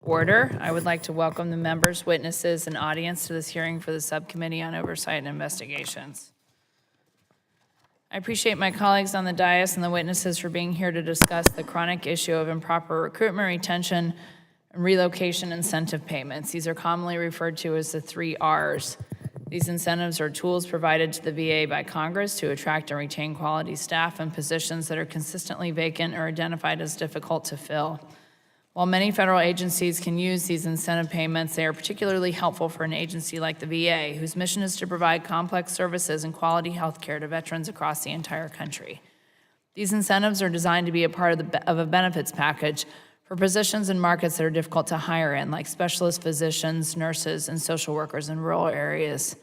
Order. I would like to welcome the members, witnesses, and audience to this hearing for the Subcommittee on Oversight and Investigations. I appreciate my colleagues on the dais and the witnesses for being here to discuss the chronic issue of improper recruitment, retention, and relocation incentive payments. These are commonly referred to as the 3 Rs. These incentives are tools provided to the VA by Congress to attract and retain quality staff in positions that are consistently vacant or identified as difficult to fill. While many federal agencies can use these incentive payments, they are particularly helpful for an agency like the VA, whose mission is to provide complex services and quality health care to veterans across the entire country. These incentives are designed to be a part of a benefits package for positions in markets that are difficult to hire in, like specialist physicians, nurses, and social workers in rural areas.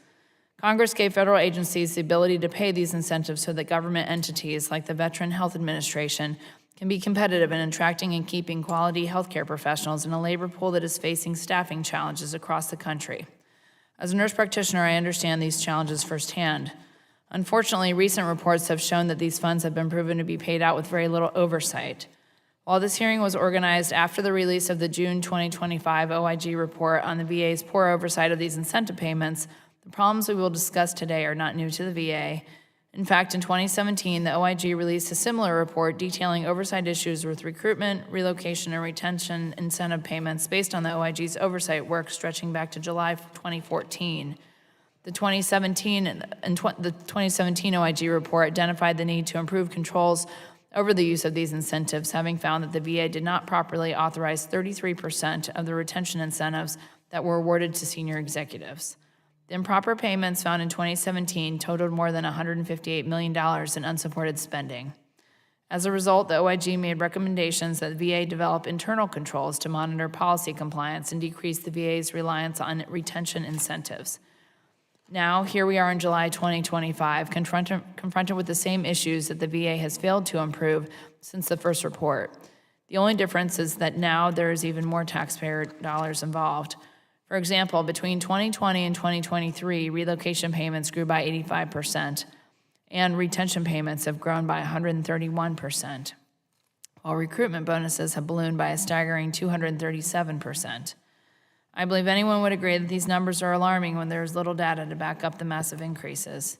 Congress gave federal agencies the ability to pay these incentives so that government entities like the Veteran Health Administration can be competitive in attracting and keeping quality healthcare professionals in a labor pool that is facing staffing challenges across the country. As a nurse practitioner, I understand these challenges firsthand. Unfortunately, recent reports have shown that these funds have been proven to be paid out with very little oversight. While this hearing was organized after the release of the June 2025 OIG report on the VA's poor oversight of these incentive payments, the problems we will discuss today are not new to the VA. In fact, in 2017, the OIG released a similar report detailing oversight issues with recruitment, relocation, and retention incentive payments based on the OIG's oversight work stretching back to July 2014. The 2017 OIG report identified the need to improve controls over the use of these incentives, having found that the VA did not properly authorize 33% of the retention incentives that were awarded to senior executives. The improper payments found in 2017 totaled more than $158 million in unsupported spending. As a result, the OIG made recommendations that the VA develop internal controls to monitor policy compliance and decrease the VA's reliance on retention incentives. Now, here we are in July 2025, confronted with the same issues that the VA has failed to improve since the first report. The only difference is that now there is even more taxpayer dollars involved. For example, between 2020 and 2023, relocation payments grew by 85%, and retention payments have grown by 131%, while recruitment bonuses have ballooned by a staggering 237%. I believe anyone would agree that these numbers are alarming when there is little data to back up the massive increases.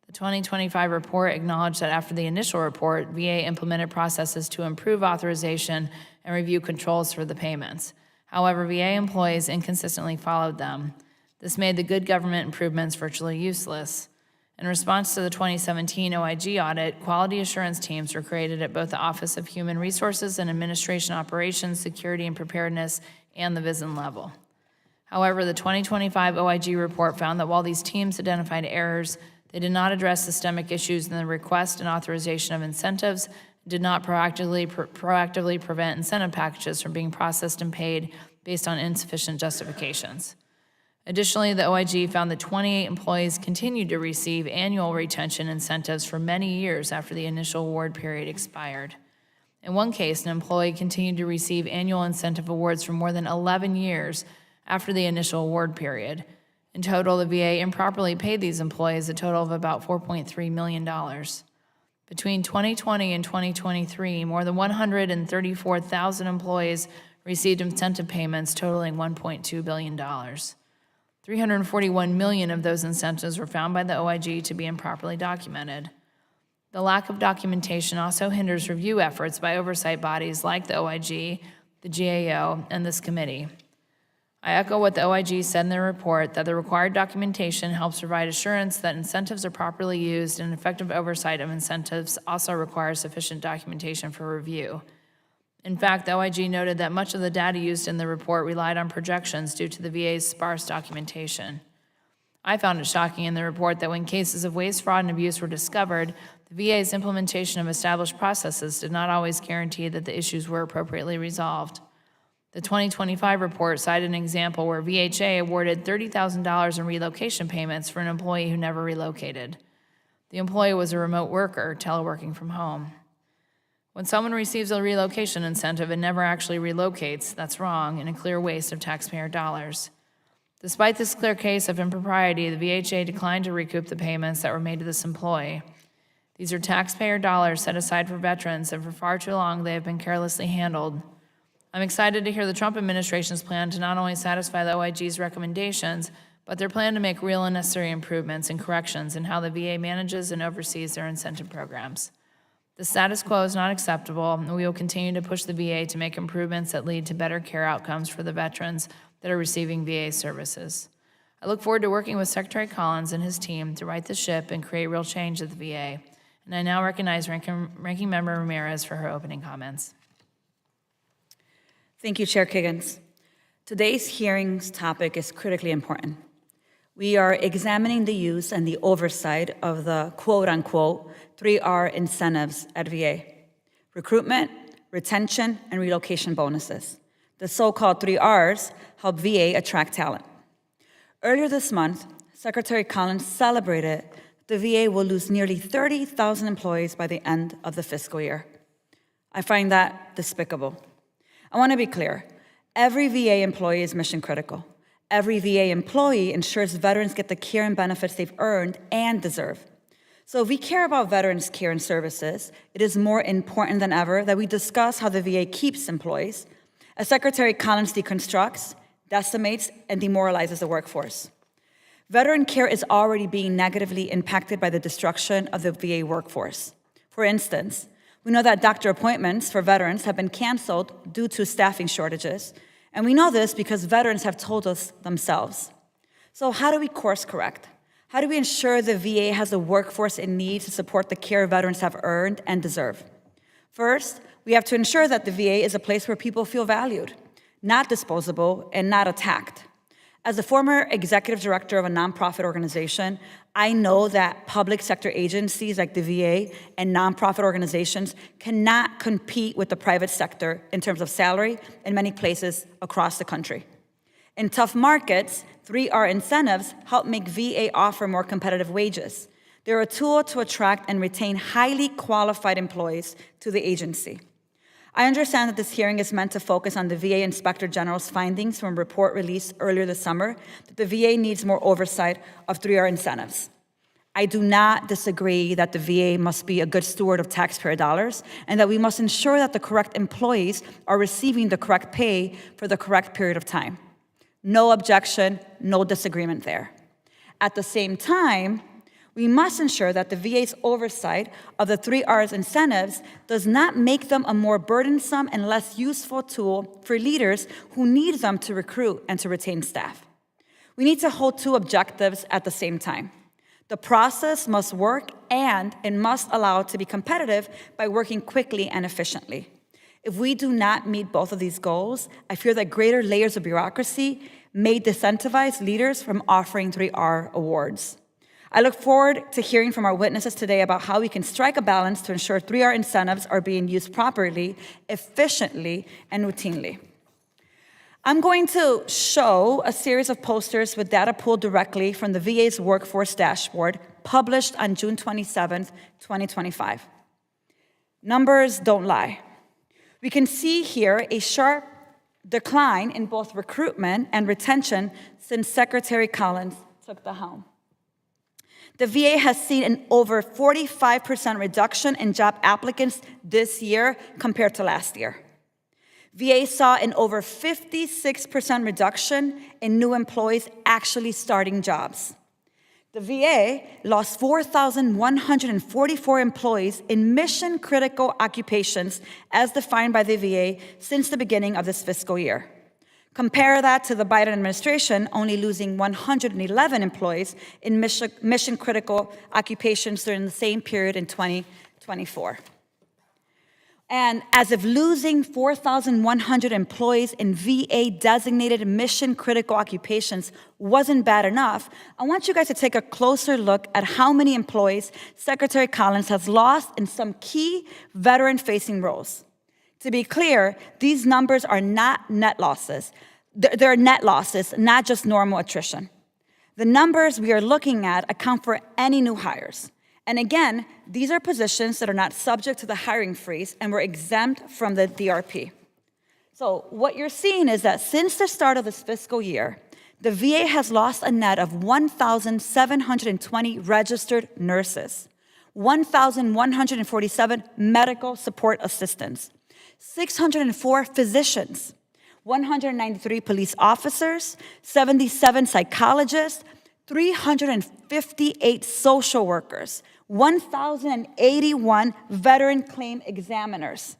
The 2025 report acknowledged that after the initial report, VA implemented processes to improve authorization and review controls for the payments. However, VA employees inconsistently followed them. This made the good government improvements virtually useless. In response to the 2017 OIG audit, quality assurance teams were created at both the Office of Human Resources and Administration Operations, Security and Preparedness, and the VISN level. However, the 2025 OIG report found that while these teams identified errors, they did not address systemic issues in the request and authorization of incentives, did not proactively prevent incentive packages from being processed and paid based on insufficient justifications. Additionally, the OIG found that 28 employees continued to receive annual retention incentives for many years after the initial award period expired. In one case, an employee continued to receive annual incentive awards for more than 11 years after the initial award period. In total, the VA improperly paid these employees a total of about $4.3 million. Between 2020 and 2023, more than 134,000 employees received incentive payments totaling $1.2 billion. 341 million of those incentives were found by the OIG to be improperly documented. The lack of documentation also hinders review efforts by oversight bodies like the OIG, the GAO, and this committee. I echo what the OIG said in their report, that the required documentation helps provide assurance that incentives are properly used, and effective oversight of incentives also requires sufficient documentation for review. In fact, the OIG noted that much of the data used in the report relied on projections due to the VA's sparse documentation. I found it shocking in the report that when cases of waste, fraud, and abuse were discovered, the VA's implementation of established processes did not always guarantee that the issues were appropriately resolved. The 2025 report cited an example where VHA awarded $30,000 in relocation payments for an employee who never relocated. The employee was a remote worker, teleworking from home. When someone receives a relocation incentive and never actually relocates, that's wrong and a clear waste of taxpayer dollars. Despite this clear case of impropriety, the VHA declined to recoup the payments that were made to this employee. These are taxpayer dollars set aside for veterans, and for far too long they have been carelessly handled. I'm excited to hear the Trump administration's plan to not only satisfy the OIG's recommendations, but their plan to make real and necessary improvements and corrections in how the VA manages and oversees their incentive programs. The status quo is not acceptable, and we will continue to push the VA to make improvements that lead to better care outcomes for the veterans that are receiving VA services. I look forward to working with Secretary Collins and his team to right the ship and create real change at the VA. And I now recognize Ranking Member Ramirez for her opening comments. Thank you, Chair Kiggins. Today's hearing's topic is critically important. We are examining the use and the oversight of the quote-unquote 3R incentives at VA: recruitment, retention, and relocation bonuses. The so-called 3Rs help VA attract talent. Earlier this month, Secretary Collins celebrated the VA will lose nearly 30,000 employees by the end of the fiscal year. I find that despicable. I want to be clear. Every VA employee is mission critical. Every VA employee ensures veterans get the care and benefits they've earned and deserve. So if we care about veterans' care and services, it is more important than ever that we discuss how the VA keeps employees, as Secretary Collins deconstructs, decimates, and demoralizes the workforce. Veteran care is already being negatively impacted by the destruction of the VA workforce. For instance, we know that doctor appointments for veterans have been canceled due to staffing shortages, and we know this because veterans have told us themselves. So how do we course correct? How do we ensure the VA has the workforce it needs to support the care veterans have earned and deserve? First, we have to ensure that the VA is a place where people feel valued, not disposable, and not attacked. As a former executive director of a nonprofit organization, I know that public sector agencies like the VA and nonprofit organizations cannot compete with the private sector in terms of salary in many places across the country. In tough markets, 3R incentives help make VA offer more competitive wages. They're a tool to attract and retain highly qualified employees to the agency. I understand that this hearing is meant to focus on the VA Inspector General's findings from a report released earlier this summer that the VA needs more oversight of 3R incentives. I do not disagree that the VA must be a good steward of taxpayer dollars and that we must ensure that the correct employees are receiving the correct pay for the correct period of time. No objection, no disagreement there. At the same time, we must ensure that the VA's oversight of the 3R's incentives does not make them a more burdensome and less useful tool for leaders who need them to recruit and to retain staff. We need to hold two objectives at the same time. The process must work and it must allow it to be competitive by working quickly and efficiently. If we do not meet both of these goals, I fear that greater layers of bureaucracy may disincentivize leaders from offering 3R awards. I look forward to hearing from our witnesses today about how we can strike a balance to ensure 3R incentives are being used properly, efficiently, and routinely. I'm going to show a series of posters with data pulled directly from the VA's Workforce Dashboard, published on June 27, 2025. Numbers don't lie. We can see here a sharp decline in both recruitment and retention since Secretary Collins took the helm. The VA has seen an over 45% reduction in job applicants this year compared to last year. VA saw an over 56% reduction in new employees actually starting jobs. The VA lost 4,144 employees in mission-critical occupations as defined by the VA since the beginning of this fiscal year. Compare that to the Biden administration only losing 111 employees in mission-critical occupations during the same period in 2024. And as if losing 4,100 employees in VA-designated mission-critical occupations wasn't bad enough, I want you guys to take a closer look at how many employees Secretary Collins has lost in some key veteran-facing roles. To be clear, these numbers are not net losses. They're net losses, not just normal attrition. The numbers we are looking at account for any new hires. And again, these are positions that are not subject to the hiring freeze and were exempt from the DRP. So what you're seeing is that since the start of this fiscal year, the VA has lost a net of 1,720 registered nurses, 1,147 medical support assistants, 604 physicians, 193 police officers, 77 psychologists, 358 social workers, 1,081 veteran claim examiners,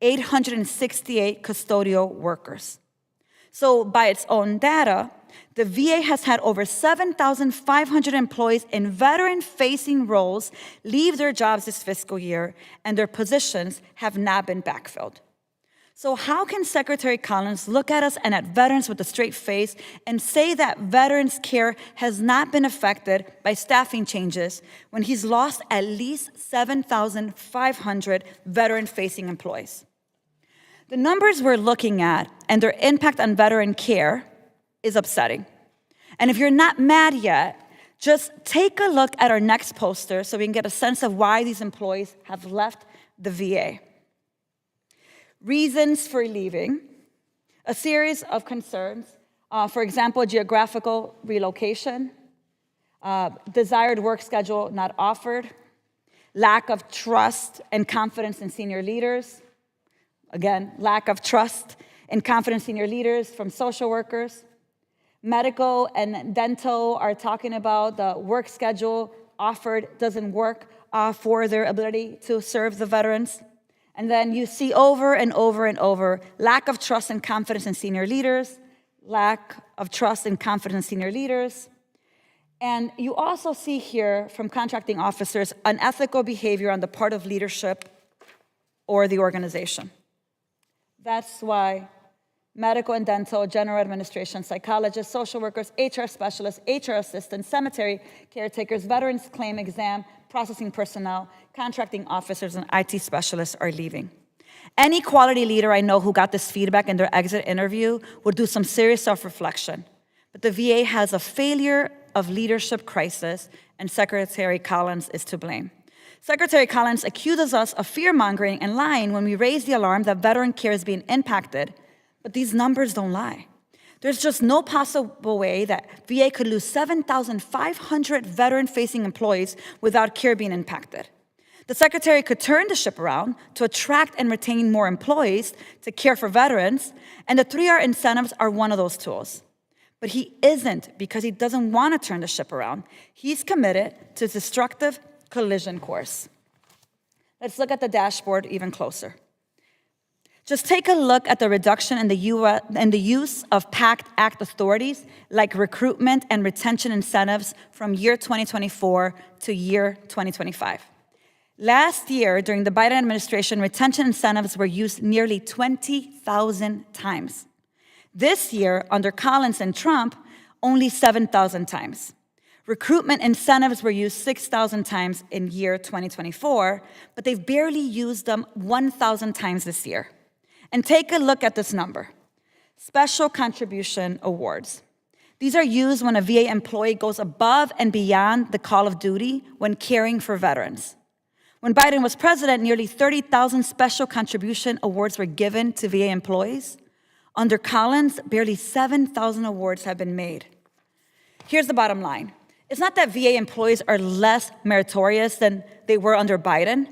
868 custodial workers. So by its own data, the VA has had over 7,500 employees in veteran-facing roles leave their jobs this fiscal year, and their positions have not been backfilled. So how can Secretary Collins look at us and at veterans with a straight face and say that veterans' care has not been affected by staffing changes when he's lost at least 7,500 veteran-facing employees? The numbers we're looking at and their impact on veteran care is upsetting. And if you're not mad yet, just take a look at our next poster so we can get a sense of why these employees have left the VA. Reasons for leaving, a series of concerns, for example, geographical relocation, desired work schedule not offered, lack of trust and confidence in senior leaders, again, lack of trust and confidence in senior leaders from social workers. Medical and dental are talking about the work schedule offered doesn't work for their ability to serve the veterans. And then you see over and over and over, lack of trust and confidence in senior leaders, lack of trust and confidence in senior leaders. And you also see here from contracting officers unethical behavior on the part of leadership or the organization. That's why medical and dental, general administration, psychologists, social workers, HR specialists, HR assistants, cemetery caretakers, veterans claim exam, processing personnel, contracting officers, and IT specialists are leaving. Any quality leader I know who got this feedback in their exit interview would do some serious self-reflection. But the VA has a failure of leadership crisis, and Secretary Collins is to blame. Secretary Collins accuses us of fear-mongering and lying when we raise the alarm that veteran care is being impacted, but these numbers don't lie. There's just no possible way that VA could lose 7,500 veteran-facing employees without care being impacted. The Secretary could turn the ship around to attract and retain more employees to care for veterans, and the 3R incentives are one of those tools. But he isn't, because he doesn't want to turn the ship around. He's committed to destructive collision course. Let's look at the dashboard even closer. Just take a look at the reduction in the use of PACT Act authorities like recruitment and retention incentives from year 2024 to year 2025. Last year, during the Biden administration, retention incentives were used nearly 20,000 times. This year, under Collins and Trump, only 7,000 times. Recruitment incentives were used 6,000 times in year 2024, but they've barely used them 1,000 times this year. And take a look at this number. Special contribution awards. These are used when a VA employee goes above and beyond the call of duty when caring for veterans. When Biden was president, nearly 30,000 special contribution awards were given to VA employees. Under Collins, barely 7,000 awards have been made. Here's the bottom line. It's not that VA employees are less meritorious than they were under Biden.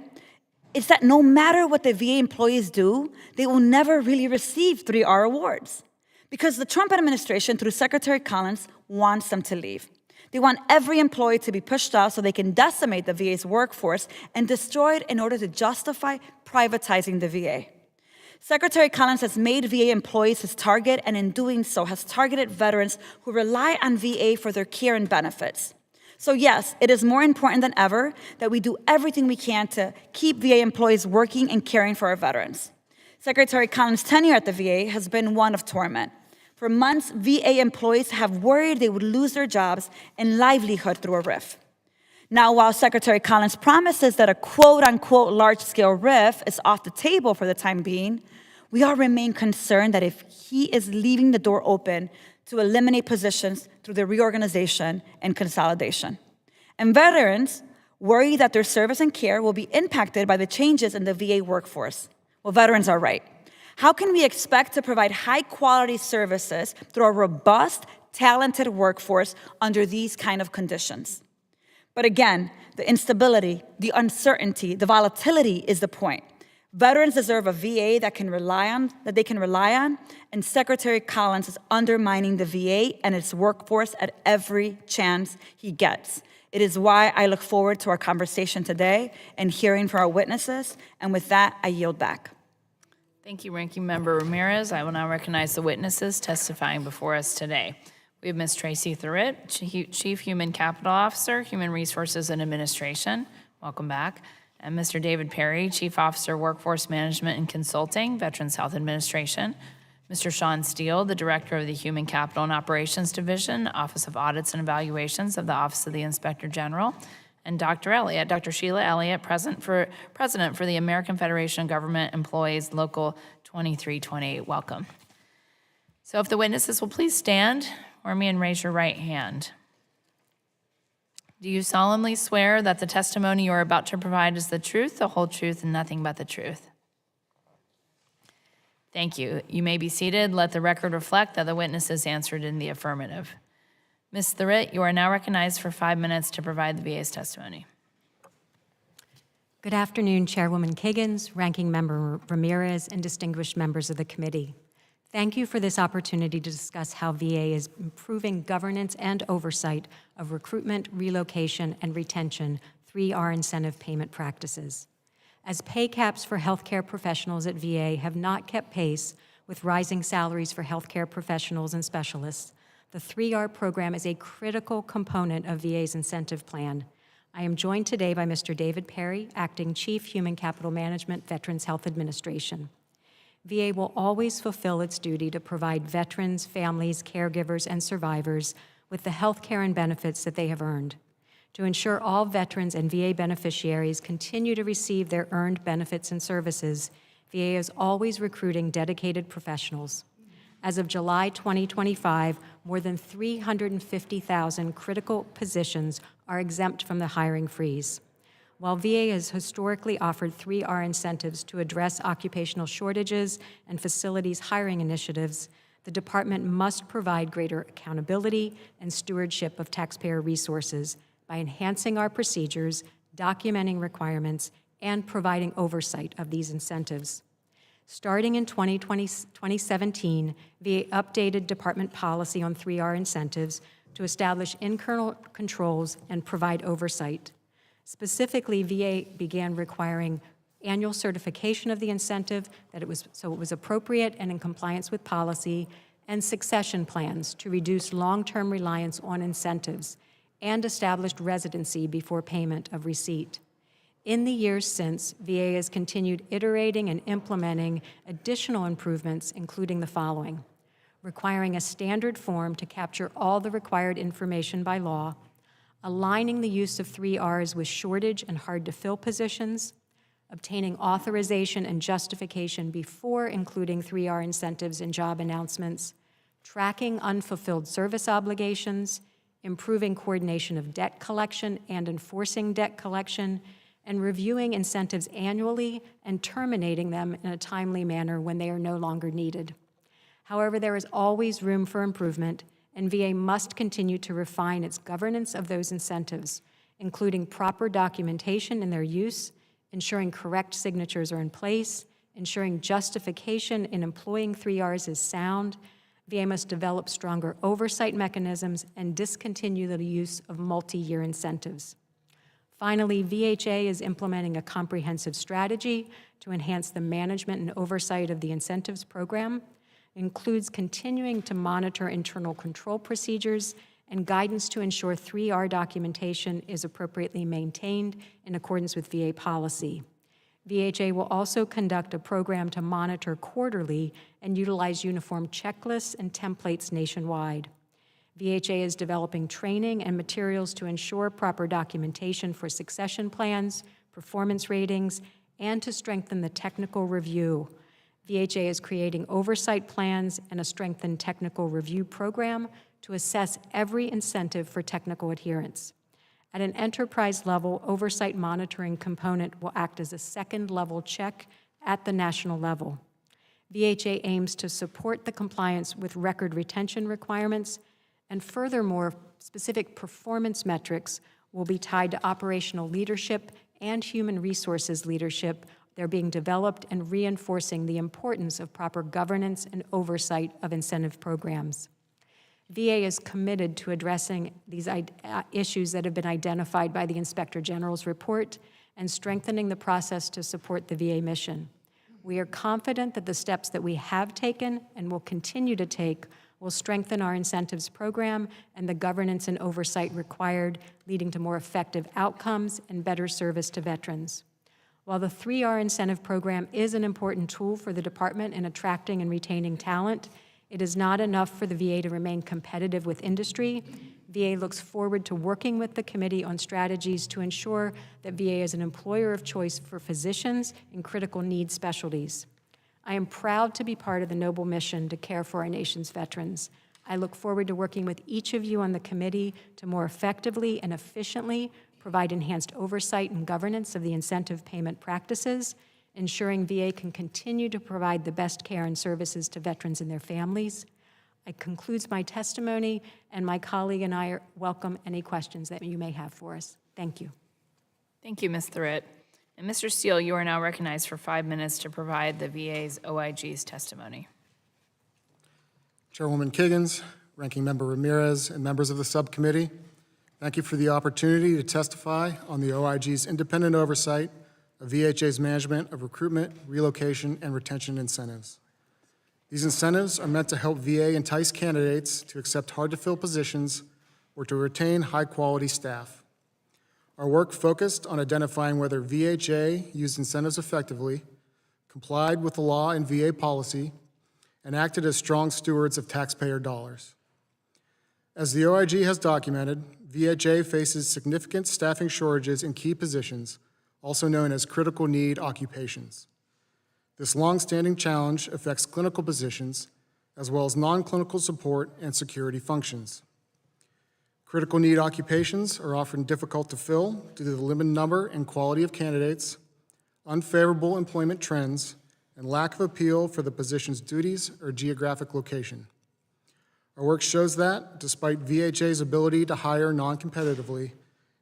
It's that no matter what the VA employees do, they will never really receive 3R awards because the Trump administration, through Secretary Collins, wants them to leave. They want every employee to be pushed out so they can decimate the VA's workforce and destroy it in order to justify privatizing the VA. Secretary Collins has made VA employees his target, and in doing so has targeted veterans who rely on VA for their care and benefits. So yes, it is more important than ever that we do everything we can to keep VA employees working and caring for our veterans. Secretary Collins' tenure at the VA has been one of torment. For months, VA employees have worried they would lose their jobs and livelihood through a RIF. Now, while Secretary Collins promises that a quote-unquote large-scale RIF is off the table for the time being, we all remain concerned that if he is leaving the door open to eliminate positions through the reorganization and consolidation. And veterans worry that their service and care will be impacted by the changes in the VA workforce. Well, veterans are right. How can we expect to provide high-quality services through a robust, talented workforce under these kind of conditions? But again, the instability, the uncertainty, the volatility is the point. Veterans deserve a VA that they can rely on, and Secretary Collins is undermining the VA and its workforce at every chance he gets. It is why I look forward to our conversation today and hearing from our witnesses, and with that, I yield back. Thank you, Ranking Member Ramirez. I will now recognize the witnesses testifying before us today. We have Ms. Tracy Thurett, Chief Human Capital Officer, Human Resources and Administration. Welcome back. And Mr. David Perry, Chief Officer, Workforce Management and Consulting, Veterans Health Administration. Mr. Sean Steele, the Director of the Human Capital and Operations Division, Office of Audits and Evaluations of the Office of the Inspector General. And Dr. Sheila Elliott, President for the American Federation of Government Employees, Local 2328. Welcome. So if the witnesses will please stand for me and raise your right hand. Do you solemnly swear that the testimony you are about to provide is the truth, the whole truth, and nothing but the truth? Thank you. You may be seated. Let the record reflect that the witnesses answered in the affirmative. Ms. Thurett, you are now recognized for 5 minutes to provide the VA's testimony. Good afternoon, Chairwoman Kiggins, Ranking Member Ramirez, and distinguished members of the committee. Thank you for this opportunity to discuss how VA is improving governance and oversight of recruitment, relocation, and retention 3R incentive payment practices. As pay caps for healthcare professionals at VA have not kept pace with rising salaries for healthcare professionals and specialists, the 3R program is a critical component of VA's incentive plan. I am joined today by Mr. David Perry, Acting Chief Human Capital Management, Veterans Health Administration. VA will always fulfill its duty to provide veterans, families, caregivers, and survivors with the health care and benefits that they have earned. To ensure all veterans and VA beneficiaries continue to receive their earned benefits and services, VA is always recruiting dedicated professionals. As of July 2025, more than 350,000 critical positions are exempt from the hiring freeze. While VA has historically offered 3R incentives to address occupational shortages and facilities hiring initiatives, the department must provide greater accountability and stewardship of taxpayer resources by enhancing our procedures, documenting requirements, and providing oversight of these incentives. Starting in 2017, VA updated department policy on 3R incentives to establish internal controls and provide oversight. Specifically, VA began requiring annual certification of the incentive that it was appropriate and in compliance with policy, and succession plans to reduce long-term reliance on incentives, and established residency before payment of receipt. In the years since, VA has continued iterating and implementing additional improvements, including the following: requiring a standard form to capture all the required information by law, aligning the use of 3Rs with shortage and hard-to-fill positions, obtaining authorization and justification before including 3R incentives in job announcements, tracking unfulfilled service obligations, improving coordination of debt collection and enforcing debt collection, and reviewing incentives annually and terminating them in a timely manner when they are no longer needed. However, there is always room for improvement, and VA must continue to refine its governance of those incentives, including proper documentation in their use, ensuring correct signatures are in place, ensuring justification in employing 3Rs is sound. VA must develop stronger oversight mechanisms and discontinue the use of multi-year incentives. Finally, VHA is implementing a comprehensive strategy to enhance the management and oversight of the incentives program. It includes continuing to monitor internal control procedures and guidance to ensure 3R documentation is appropriately maintained in accordance with VA policy. VHA will also conduct a program to monitor quarterly and utilize uniform checklists and templates nationwide. VHA is developing training and materials to ensure proper documentation for succession plans, performance ratings, and to strengthen the technical review. VHA is creating oversight plans and a strengthened technical review program to assess every incentive for technical adherence. At an enterprise level, oversight monitoring component will act as a second-level check at the national level. VHA aims to support the compliance with record retention requirements, and furthermore, specific performance metrics will be tied to operational leadership and human resources leadership They're being developed and reinforcing the importance of proper governance and oversight of incentive programs. VA is committed to addressing these issues that have been identified by the Inspector General's report and strengthening the process to support the VA mission. We are confident that the steps that we have taken and will continue to take will strengthen our incentives program and the governance and oversight required, leading to more effective outcomes and better service to veterans. While the 3R incentive program is an important tool for the department in attracting and retaining talent, it is not enough for the VA to remain competitive with industry. VA looks forward to working with the committee on strategies to ensure that VA is an employer of choice for physicians in critical needs specialties. I am proud to be part of the noble mission to care for our nation's veterans. I look forward to working with each of you on the committee to more effectively and efficiently provide enhanced oversight and governance of the incentive payment practices, ensuring VA can continue to provide the best care and services to veterans and their families. I conclude my testimony, and my colleague and I welcome any questions that you may have for us. Thank you. Thank you, Ms. Thurett. And Mr. Steele, you are now recognized for 5 minutes to provide the VA's OIG's testimony. Chairwoman Kiggins, Ranking Member Ramirez, and members of the subcommittee, thank you for the opportunity to testify on the OIG's independent oversight of VHA's management of recruitment, relocation, and retention incentives. These incentives are meant to help VA entice candidates to accept hard-to-fill positions or to retain high-quality staff. Our work focused on identifying whether VHA used incentives effectively, complied with the law and VA policy, and acted as strong stewards of taxpayer dollars. As the OIG has documented, VHA faces significant staffing shortages in key positions, also known as critical need occupations. This long-standing challenge affects clinical positions, as well as non-clinical support and security functions. Critical need occupations are often difficult to fill due to the limited number and quality of candidates, unfavorable employment trends, and lack of appeal for the position's duties or geographic location. Our work shows that, despite VHA's ability to hire non-competitively,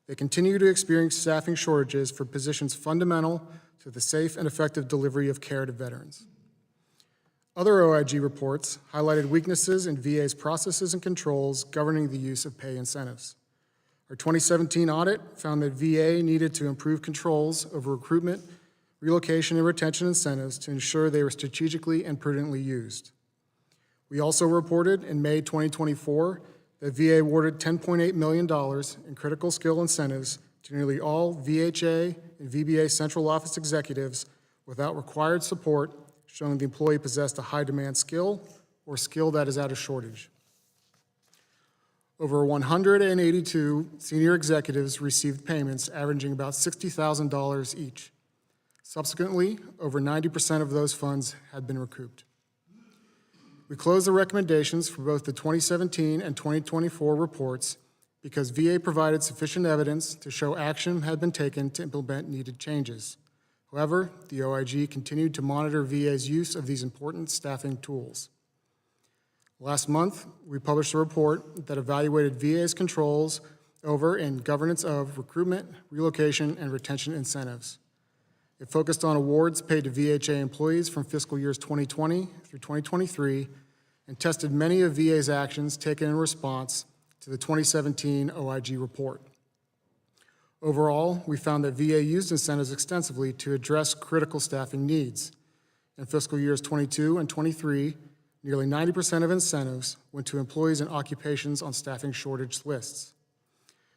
they continue to experience staffing shortages for positions fundamental to the safe and effective delivery of care to veterans. Other OIG reports highlighted weaknesses in VA's processes and controls governing the use of pay incentives. Our 2017 audit found that VA needed to improve controls over recruitment, relocation, and retention incentives to ensure they were strategically and prudently used. We also reported in May 2024 that VA awarded $10.8 million in critical skill incentives to nearly all VHA and VBA central office executives without required support, showing the employee possessed a high-demand skill or skill that is out of shortage. Over 182 senior executives received payments averaging about $60,000 each. Subsequently, over 90% of those funds had been recouped. We closed the recommendations for both the 2017 and 2024 reports because VA provided sufficient evidence to show action had been taken to implement needed changes. However, the OIG continued to monitor VA's use of these important staffing tools. Last month, we published a report that evaluated VA's controls over and governance of recruitment, relocation, and retention incentives. It focused on awards paid to VHA employees from fiscal years 2020 through 2023 and tested many of VA's actions taken in response to the 2017 OIG report. Overall, we found that VA used incentives extensively to address critical staffing needs. In fiscal years 22 and 23, nearly 90% of incentives went to employees in occupations on staffing shortage lists.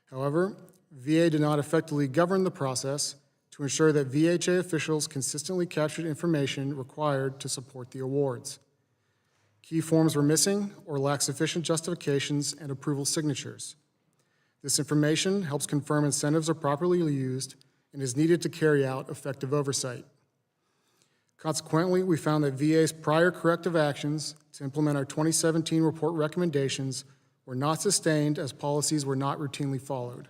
However, VA did not effectively govern the process to ensure that VHA officials consistently captured information required to support the awards. Key forms were missing or lacked sufficient justifications and approval signatures. This information helps confirm incentives are properly used and is needed to carry out effective oversight. Consequently, we found that VA's prior corrective actions to implement our 2017 report recommendations were not sustained as policies were not routinely followed.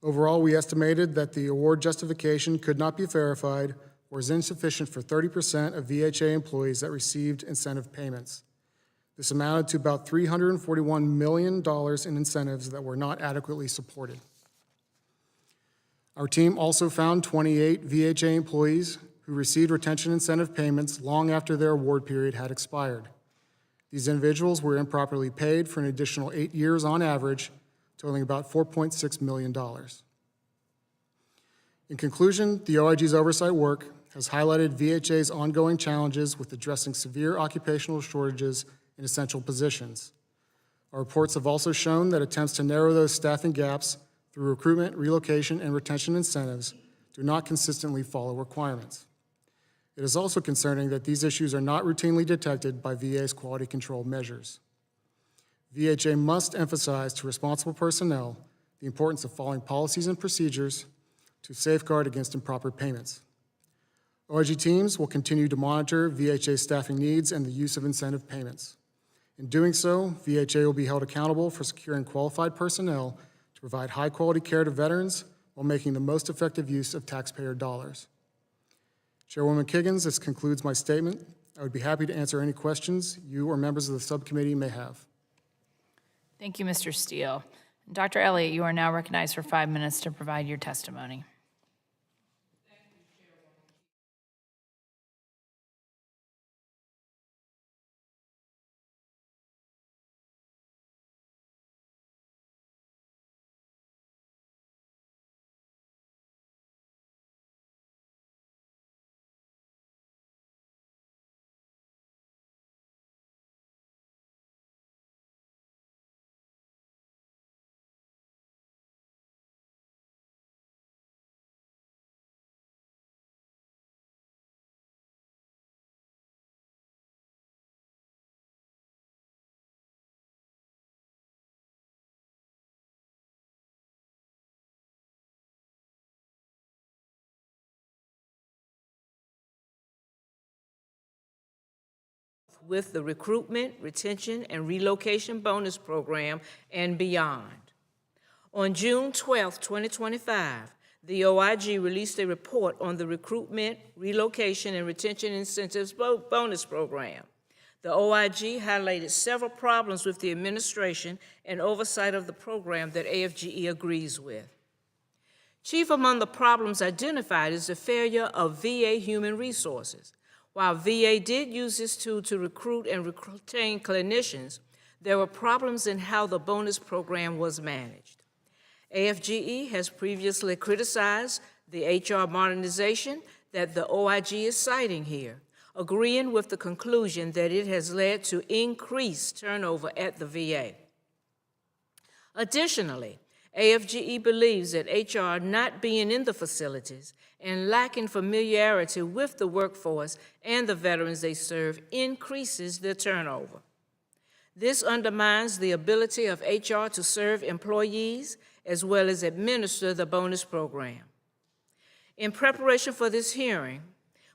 Overall, we estimated that the award justification could not be verified or is insufficient for 30% of VHA employees that received incentive payments. This amounted to about $341 million in incentives that were not adequately supported. Our team also found 28 VHA employees who received retention incentive payments long after their award period had expired. These individuals were improperly paid for an additional 8 years on average, totaling about $4.6 million. In conclusion, the OIG's oversight work has highlighted VHA's ongoing challenges with addressing severe occupational shortages in essential positions. Our reports have also shown that attempts to narrow those staffing gaps through recruitment, relocation, and retention incentives do not consistently follow requirements. It is also concerning that these issues are not routinely detected by VA's quality control measures. VHA must emphasize to responsible personnel the importance of following policies and procedures to safeguard against improper payments. OIG teams will continue to monitor VHA's staffing needs and the use of incentive payments. In doing so, VHA will be held accountable for securing qualified personnel to provide high-quality care to veterans while making the most effective use of taxpayer dollars. Chairwoman Kiggins, this concludes my statement. I would be happy to answer any questions you or members of the subcommittee may have. Thank you, Mr. Steele. Dr. Elliott, you are now recognized for 5 minutes to provide your testimony. with the Recruitment, Retention, and Relocation Bonus Program and beyond. On June 12, 2025, the OIG released a report on the Recruitment, Relocation, and Retention Incentives Bonus Program. The OIG highlighted several problems with the administration and oversight of the program that AFGE agrees with. Chief among the problems identified is the failure of VA human resources. While VA did use this tool to recruit and retain clinicians, there were problems in how the bonus program was managed. AFGE has previously criticized the HR modernization that the OIG is citing here, agreeing with the conclusion that it has led to increased turnover at the VA. Additionally, AFGE believes that HR not being in the facilities and lacking familiarity with the workforce and the veterans they serve increases their turnover. This undermines the ability of HR to serve employees as well as administer the bonus program. In preparation for this hearing,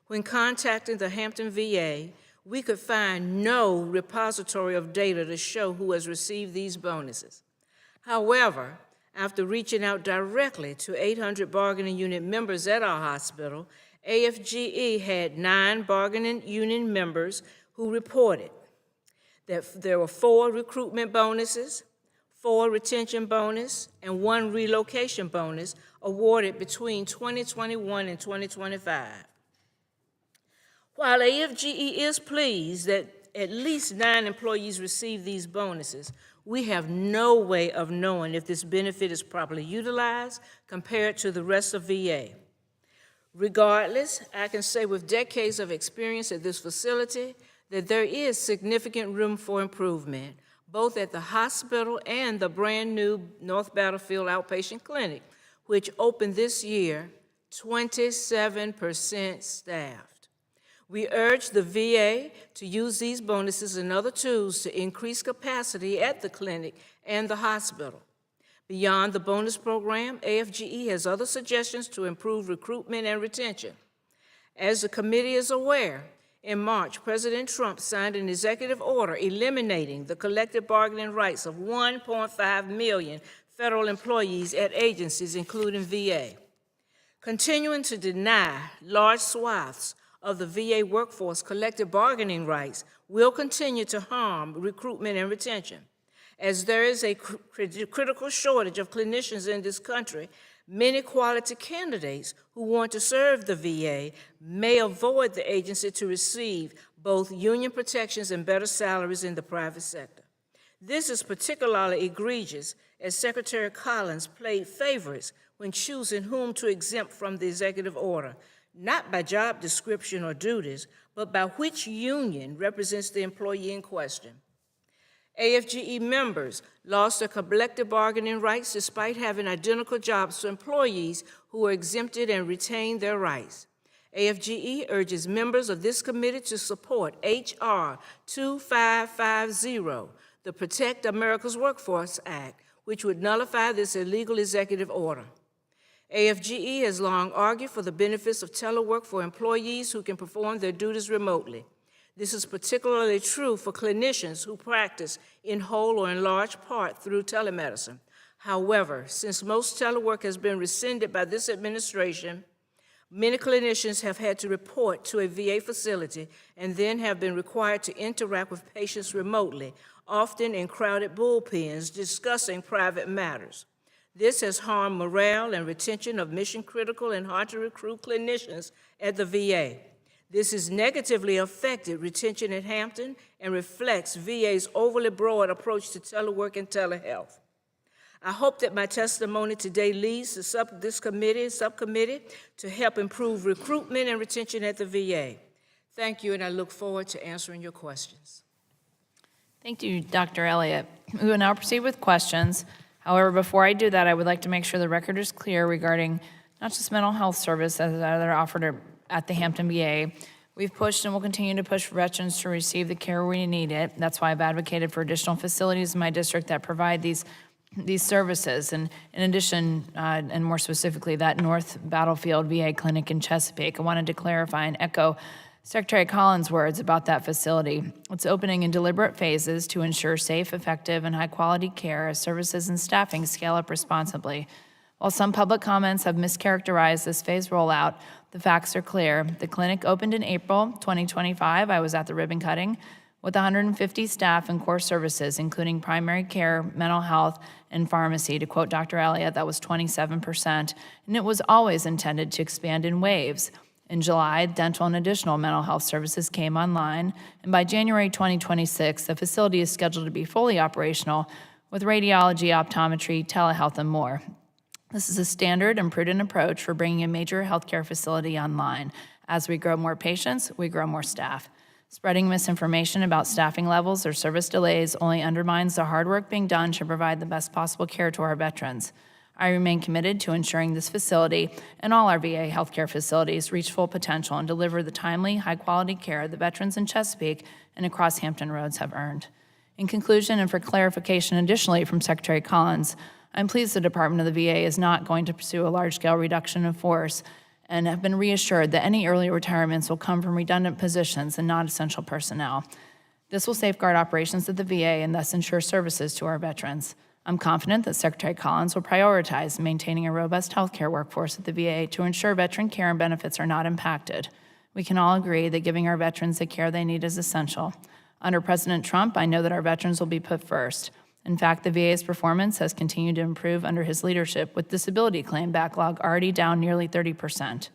when contacting the Hampton VA, we could find no repository of data to show who has received these bonuses. However, after reaching out directly to 800 bargaining unit members at our hospital, AFGE had 9 bargaining unit members who reported that there were 4 recruitment bonuses, 4 retention bonus, and 1 relocation bonus awarded between 2021 and 2025. While AFGE is pleased that at least 9 employees received these bonuses, we have no way of knowing if this benefit is properly utilized compared to the rest of VA. Regardless, I can say with decades of experience at this facility that there is significant room for improvement, both at the hospital and the brand new North Battlefield Outpatient Clinic, which opened this year, 27% staffed. We urge the VA to use these bonuses and other tools to increase capacity at the clinic and the hospital. Beyond the bonus program, AFGE has other suggestions to improve recruitment and retention. As the committee is aware, in March, President Trump signed an executive order eliminating the collective bargaining rights of 1.5 million federal employees at agencies, including VA. Continuing to deny large swaths of the VA workforce collective bargaining rights will continue to harm recruitment and retention. As there is a critical shortage of clinicians in this country, Many quality candidates who want to serve the VA may avoid the agency to receive both union protections and better salaries in the private sector. This is particularly egregious as Secretary Collins played favorites when choosing whom to exempt from the executive order, not by job description or duties, but by which union represents the employee in question. AFGE members lost their collective bargaining rights despite having identical jobs to employees who were exempted and retained their rights. AFGE urges members of this committee to support H.R. 2550, the Protect America's Workforce Act, which would nullify this illegal executive order. AFGE has long argued for the benefits of telework for employees who can perform their duties remotely. This is particularly true for clinicians who practice in whole or in large part through telemedicine. However, since most telework has been rescinded by this administration, many clinicians have had to report to a VA facility and then have been required to interact with patients remotely, often in crowded bullpens discussing private matters. This has harmed morale and retention of mission-critical and hard-to-recruit clinicians at the VA. This has negatively affected retention at Hampton and reflects VA's overly broad approach to telework and telehealth. I hope that my testimony today leads this subcommittee to help improve recruitment and retention at the VA. Thank you, and I look forward to answering your questions. Thank you, Dr. Elliott. We will now proceed with questions. However, before I do that, I would like to make sure the record is clear regarding not just mental health services that are offered at the Hampton VA. We've pushed and will continue to push for veterans to receive the care where you need it. That's why I've advocated for additional facilities in my district that provide these services. And in addition, and more specifically, that North Battlefield VA clinic in Chesapeake, I wanted to clarify and echo Secretary Collins' words about that facility. It's opening in deliberate phases to ensure safe, effective, and high-quality care as services and staffing scale up responsibly. While some public comments have mischaracterized this phased rollout, the facts are clear. The clinic opened in April 2025. I was at the ribbon cutting with 150 staff and core services, including primary care, mental health, and pharmacy. To quote Dr. Elliott, that was 27%, and it was always intended to expand in waves. In July, dental and additional mental health services came online, and by January 2026, the facility is scheduled to be fully operational with radiology, optometry, telehealth, and more. This is a standard and prudent approach for bringing a major healthcare facility online. As we grow more patients, we grow more staff. Spreading misinformation about staffing levels or service delays only undermines the hard work being done to provide the best possible care to our veterans. I remain committed to ensuring this facility and all our VA healthcare facilities reach full potential and deliver the timely, high-quality care the veterans in Chesapeake and across Hampton Roads have earned. In conclusion, and for clarification additionally from Secretary Collins, I'm pleased the Department of the VA is not going to pursue a large-scale reduction of force and have been reassured that any early retirements will come from redundant positions and not essential personnel. This will safeguard operations at the VA and thus ensure services to our veterans. I'm confident that Secretary Collins will prioritize maintaining a robust healthcare workforce at the VA to ensure veteran care and benefits are not impacted. We can all agree that giving our veterans the care they need is essential. Under President Trump, I know that our veterans will be put first. In fact, the VA's performance has continued to improve under his leadership, with disability claim backlog already down nearly 30%.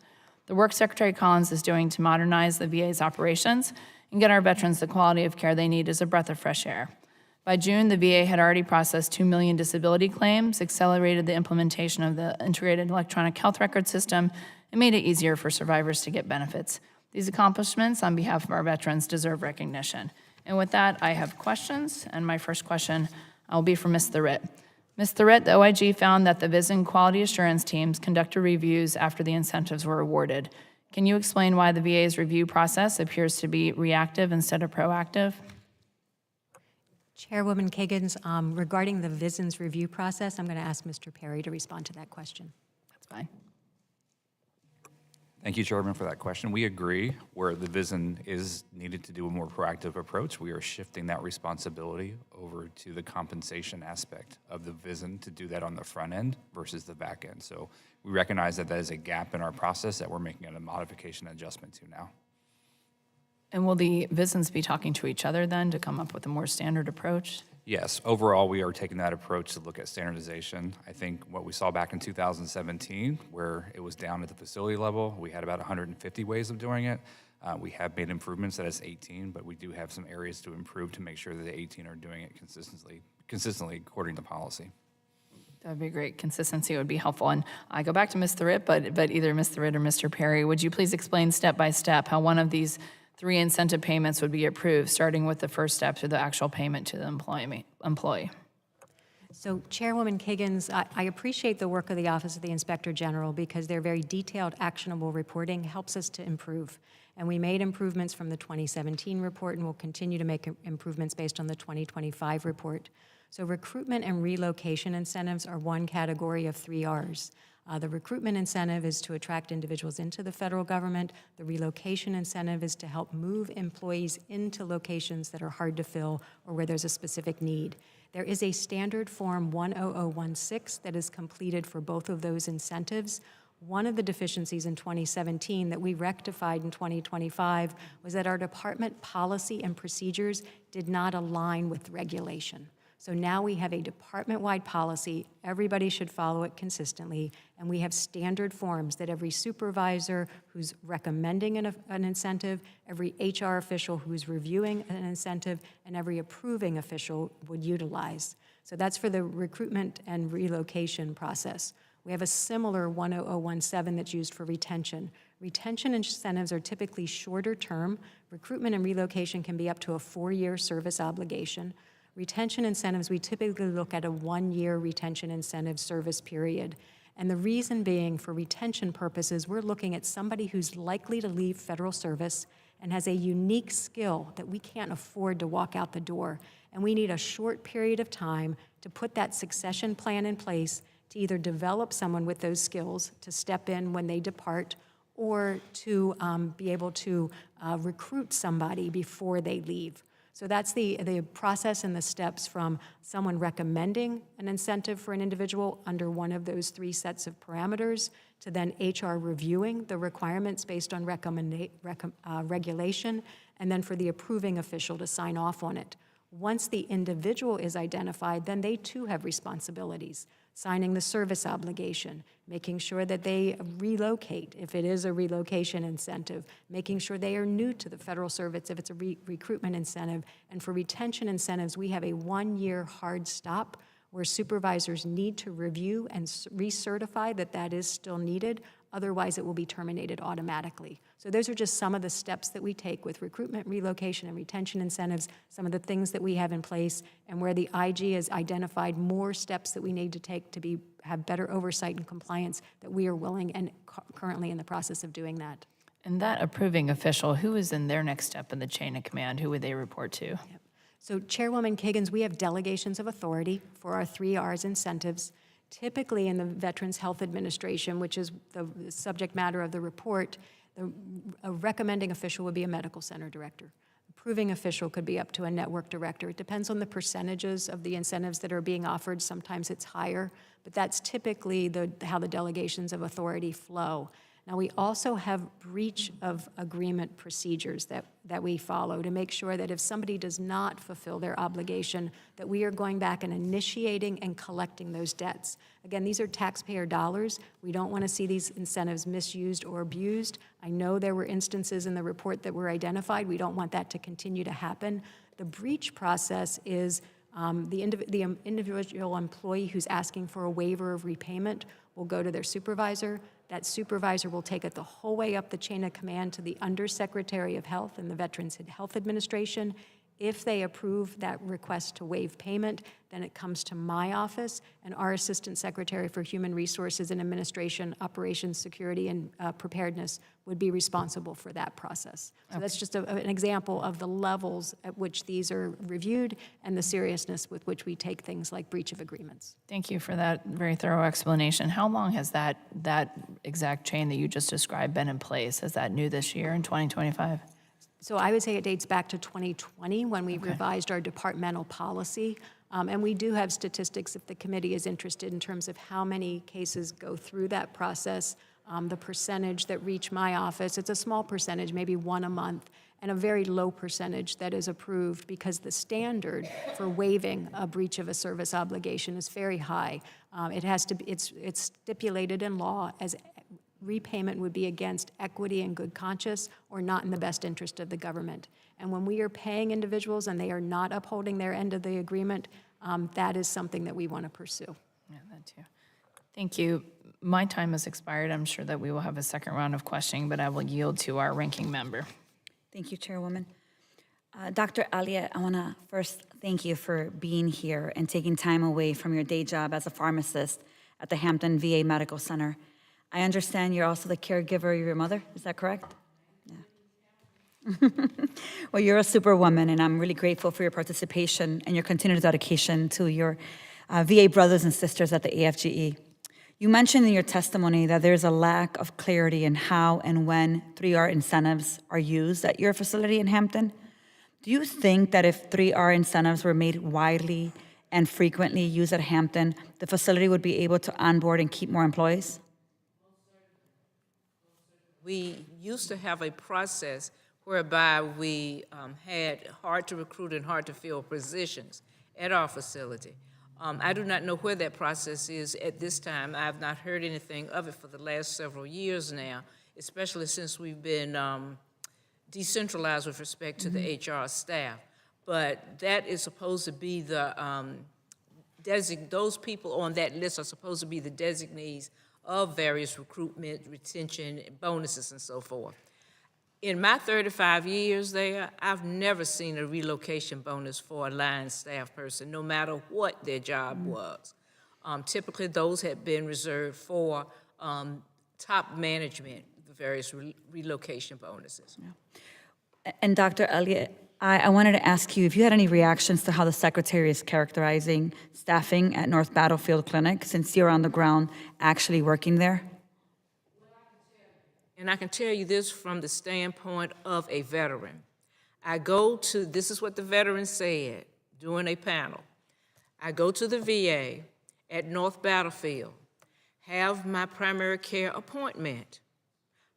The work Secretary Collins is doing to modernize the VA's operations and get our veterans the quality of care they need is a breath of fresh air. By June, the VA had already processed 2 million disability claims, accelerated the implementation of the integrated electronic health record system, and made it easier for survivors to get benefits. These accomplishments on behalf of our veterans deserve recognition. And with that, I have questions, and my first question will be for Ms. Thurett. Ms. Thurett, the OIG found that the VISN quality assurance teams conducted reviews after the incentives were awarded. Can you explain why the VA's review process appears to be reactive instead of proactive? Chairwoman Kagan's, regarding the VISN's review process, I'm going to ask Mr. Perry to respond to that question. That's fine. Thank you, Chairman, for that question. We agree where the VISN is needed to do a more proactive approach. We are shifting that responsibility over to the compensation aspect of the VISN to do that on the front end versus the back end. So we recognize that that is a gap in our process that we're making a modification adjustment to now. And will the VISNs be talking to each other then to come up with a more standard approach? Yes, overall, we are taking that approach to look at standardization. I think what we saw back in 2017, where it was down at the facility level, we had about 150 ways of doing it. We have made improvements that it's 18, but we do have some areas to improve to make sure that the 18 are doing it consistently according to policy. That would be great. Consistency would be helpful. And I go back to Ms. Thurritt, but either Ms. Thurritt or Mr. Perry, would you please explain step by step how one of these 3 incentive payments would be approved, starting with the first step to the actual payment to the employee? So Chairwoman Kiggins, I appreciate the work of the Office of the Inspector General because their very detailed, actionable reporting helps us to improve. And we made improvements from the 2017 report and will continue to make improvements based on the 2025 report. So recruitment and relocation incentives are one category of 3 Rs. The recruitment incentive is to attract individuals into the federal government. The relocation incentive is to help move employees into locations that are hard to fill or where there's a specific need. There is a standard form 10016 that is completed for both of those incentives. One of the deficiencies in 2017 that we rectified in 2025 was that our department policy and procedures did not align with regulation. So now we have a department-wide policy, everybody should follow it consistently, and we have standard forms that every supervisor who's recommending an incentive, every HR official who's reviewing an incentive, and every approving official would utilize. So that's for the recruitment and relocation process. We have a similar 10017 that's used for retention. Retention incentives are typically shorter term. Recruitment and relocation can be up to a 4-year service obligation. Retention incentives, we typically look at a 1-year retention incentive service period. And the reason being, for retention purposes, we're looking at somebody who's likely to leave federal service and has a unique skill that we can't afford to walk out the door. And we need a short period of time to put that succession plan in place to either develop someone with those skills to step in when they depart or to be able to recruit somebody before they leave. So that's the process and the steps from someone recommending an incentive for an individual under one of those 3 sets of parameters to then HR reviewing the requirements based on regulation, and then for the approving official to sign off on it. Once the individual is identified, then they too have responsibilities. Signing the service obligation, making sure that they relocate if it is a relocation incentive, making sure they are new to the federal service if it's a recruitment incentive. And for retention incentives, we have a 1-year hard stop where supervisors need to review and recertify that that is still needed. Otherwise, it will be terminated automatically. So those are just some of the steps that we take with recruitment, relocation, and retention incentives, some of the things that we have in place, and where the IG has identified more steps that we need to take to have better oversight and compliance, that we are willing and currently in the process of doing that. And that approving official, who is in their next step in the chain of command? Who would they report to? Yep. So Chairwoman Kiggins, we have delegations of authority for our 3 Rs incentives. Typically in the Veterans Health Administration, which is the subject matter of the report, a recommending official would be a medical center director. Approving official could be up to a network director. It depends on the percentages of the incentives that are being offered. Sometimes it's higher, but that's typically how the delegations of authority flow. Now, we also have breach of agreement procedures that we follow to make sure that if somebody does not fulfill their obligation, that we are going back and initiating and collecting those debts. Again, these are taxpayer dollars. We don't want to see these incentives misused or abused. I know there were instances in the report that were identified. We don't want that to continue to happen. The breach process is the individual employee who's asking for a waiver of repayment will go to their supervisor. That supervisor will take it the whole way up the chain of command to the Undersecretary of Health and the Veterans Health Administration. If they approve that request to waive payment, then it comes to my office, and our Assistant Secretary for Human Resources and Administration, Operations, Security, and Preparedness would be responsible for that process. So that's just an example of the levels at which these are reviewed and the seriousness with which we take things like breach of agreements. Thank you for that very thorough explanation. How long has that exact chain that you just described been in place? Is that new this year in 2025? So I would say it dates back to 2020 when we revised our departmental policy. And we do have statistics if the committee is interested in terms of how many cases go through that process. the percentage that reach my office, it's a small percentage, maybe one a month, and a very low percentage that is approved because the standard for waiving a breach of a service obligation is very high. It has to be, it's stipulated in law as repayment would be against equity and good conscience or not in the best interest of the government. And when we are paying individuals and they are not upholding their end of the agreement, that is something that we want to pursue. Yeah, that too. Thank you. My time has expired. I'm sure that we will have a second round of questioning, but I will yield to our ranking member. Thank you, Chairwoman. Dr. Elliott, I want to first thank you for being here and taking time away from your day job as a pharmacist at the Hampton VA Medical Center. I understand you're also the caregiver of your mother. Is that correct? Yeah. Well, you're a superwoman, and I'm really grateful for your participation and your continued dedication to your VA brothers and sisters at the AFGE. You mentioned in your testimony that there's a lack of clarity in how and when 3R incentives are used at your facility in Hampton. Do you think that if 3R incentives were made widely and frequently used at Hampton, the facility would be able to onboard and keep more employees? We used to have a process whereby we had hard to recruit and hard to fill positions at our facility. I do not know where that process is at this time. I have not heard anything of it for the last several years now, especially since we've been decentralized with respect to the HR staff. But that is supposed to be the, those people on that list are supposed to be the designees of various recruitment, retention, bonuses, and so forth. In my 35 years there, I've never seen a relocation bonus for a line staff person, no matter what their job was. Typically, those have been reserved for top management, the various relocation bonuses. Yeah. And Dr. Elliott, I wanted to ask you if you had any reactions to how the Secretary is characterizing staffing at North Battlefield Clinic, since you're on the ground actually working there. And I can tell you this from the standpoint of a veteran. I go to, this is what the veteran said during a panel. I go to the VA at North Battlefield, have my primary care appointment.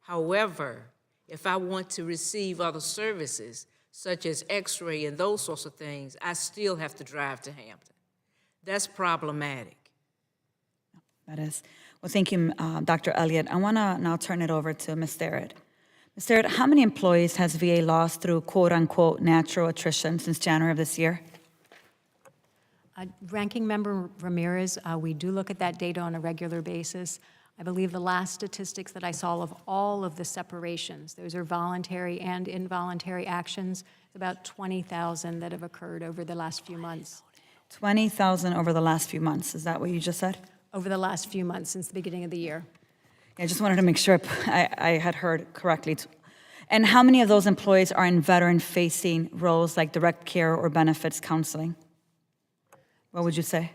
However, if I want to receive other services, such as x-ray and those sorts of things, I still have to drive to Hampton. That's problematic. That is. Well, thank you, Dr. Elliott. I want to now turn it over to Ms. Sterrett. Ms. Sterrett, how many employees has VA lost through quote-unquote natural attrition since January of this year? Ranking Member Ramirez, we do look at that data on a regular basis. I believe the last statistics that I saw of all of the separations, those are voluntary and involuntary actions, about 20,000 that have occurred over the last few months. 20,000 over the last few months. Is that what you just said? Over the last few months since the beginning of the year. I just wanted to make sure I had heard correctly. And how many of those employees are in veteran-facing roles like direct care or benefits counseling? What would you say?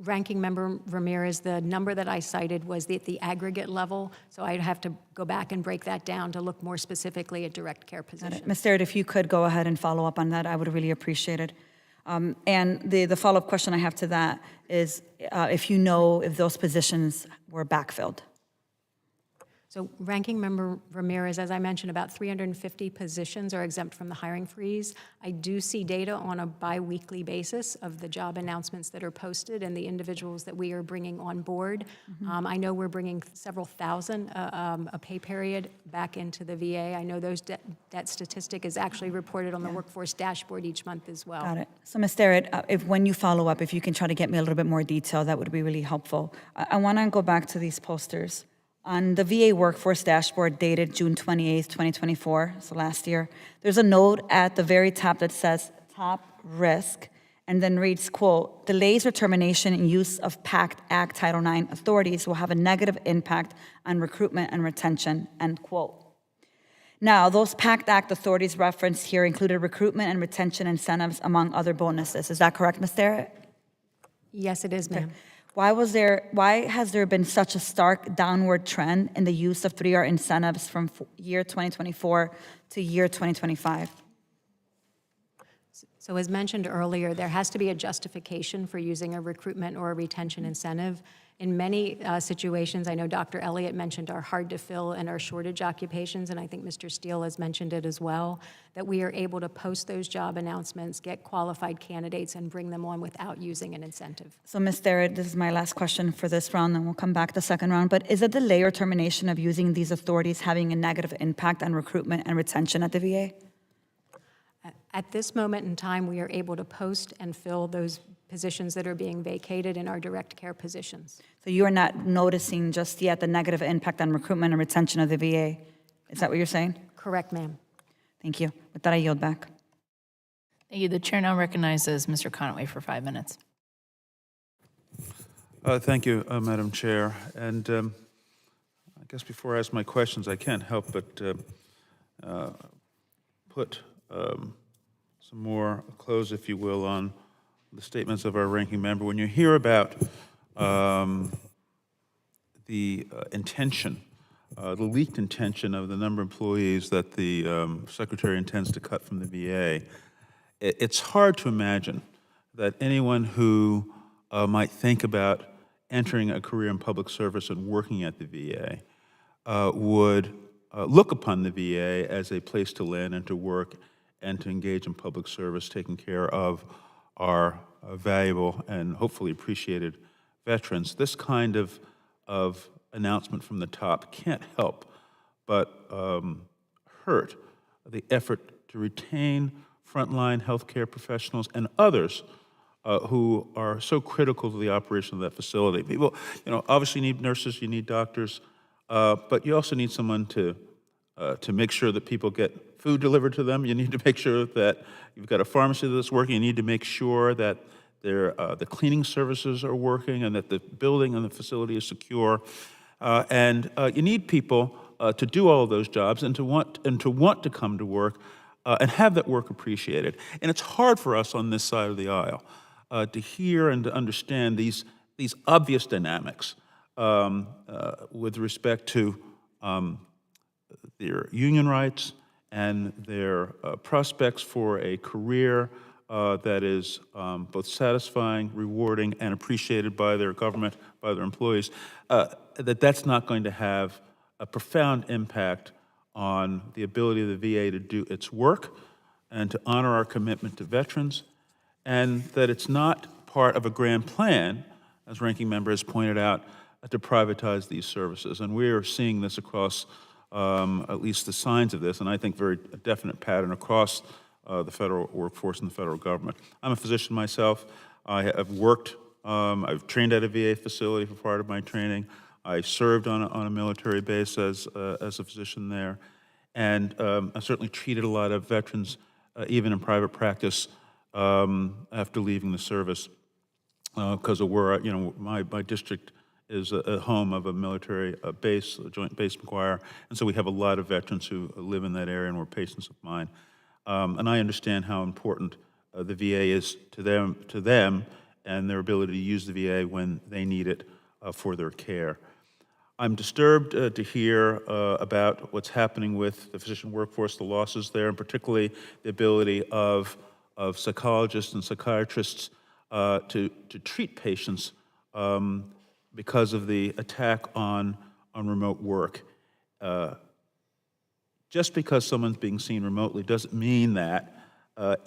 Ranking Member Ramirez, the number that I cited was at the aggregate level, so I'd have to go back and break that down to look more specifically at direct care positions. Ms. Sterrett, if you could go ahead and follow up on that, I would really appreciate it. And the follow-up question I have to that is if you know if those positions were backfilled. So Ranking Member Ramirez, as I mentioned, about 350 positions are exempt from the hiring freeze. I do see data on a bi-weekly basis of the job announcements that are posted and the individuals that we are bringing on board. I know we're bringing several thousand a pay period back into the VA. I know that statistic is actually reported on the workforce dashboard each month as well. Got it. So Ms. Sterrett, when you follow up, if you can try to get me a little bit more detail, that would be really helpful. I want to go back to these posters. On the VA Workforce Dashboard dated June 28th, 2024, so last year, there's a note at the very top that says top risk, and then reads, quote, delays or termination in use of PACT Act Title IX authorities will have a negative impact on recruitment and retention, end quote. Now, those PACT Act authorities referenced here included recruitment and retention incentives, among other bonuses. Is that correct, Ms. Sterrett? Yes, it is, ma'am. Why has there been such a stark downward trend in the use of 3R incentives from year 2024 to year 2025? So as mentioned earlier, there has to be a justification for using a recruitment or a retention incentive. In many situations, I know Dr. Elliott mentioned our hard to fill and our shortage occupations, and I think Mr. Steele has mentioned it as well, that we are able to post those job announcements, get qualified candidates, and bring them on without using an incentive. So, Ms. Sterrett, this is my last question for this round, and we'll come back the second round. But is a delay or termination of using these authorities having a negative impact on recruitment and retention at the VA? At this moment in time, we are able to post and fill those positions that are being vacated in our direct care positions. So you are not noticing just yet the negative impact on recruitment and retention of the VA? Is that what you're saying? Correct, ma'am. Thank you. With that, I yield back. Thank you. The chair now recognizes Mr. Conaway for 5 minutes. Thank you, Madam Chair. And I guess before I ask my questions, I can't help but put some more clothes, if you will, on the statements of our ranking member. When you hear about the intention, the leaked intention of the number of employees that the Secretary intends to cut from the VA, it's hard to imagine that anyone who might think about entering a career in public service and working at the VA would look upon the VA as a place to land and to work and to engage in public service, taking care of our valuable and hopefully appreciated veterans. This kind of announcement from the top can't help but hurt the effort to retain frontline healthcare professionals and others who are so critical to the operation of that facility. People, obviously you need nurses, you need doctors, but you also need someone to make sure that people get food delivered to them. You need to make sure that you've got a pharmacy that's working. You need to make sure that the cleaning services are working and that the building and the facility is secure. And you need people to do all of those jobs and to want to come to work and have that work appreciated. And it's hard for us on this side of the aisle to hear and to understand these obvious dynamics with respect to their union rights and their prospects for a career that is both satisfying, rewarding, and appreciated by their government, by their employees, that's not going to have a profound impact on the ability of the VA to do its work and to honor our commitment to veterans, and that it's not part of a grand plan, as Ranking Member has pointed out, to privatize these services. And we are seeing this across at least the signs of this, and I think very definite pattern across the federal workforce and the federal government. I'm a physician myself. I have worked, I've trained at a VA facility for part of my training. I served on a military base as a physician there, and I certainly treated a lot of veterans, even in private practice, after leaving the service, because of where my district is a home of a military base, a Joint Base McGuire, and so we have a lot of veterans who live in that area and were patients of mine. And I understand how important the VA is to them and their ability to use the VA when they need it for their care. I'm disturbed to hear about what's happening with the physician workforce, the losses there, and particularly the ability of psychologists and psychiatrists to treat patients because of the attack on remote work. Just because someone's being seen remotely doesn't mean that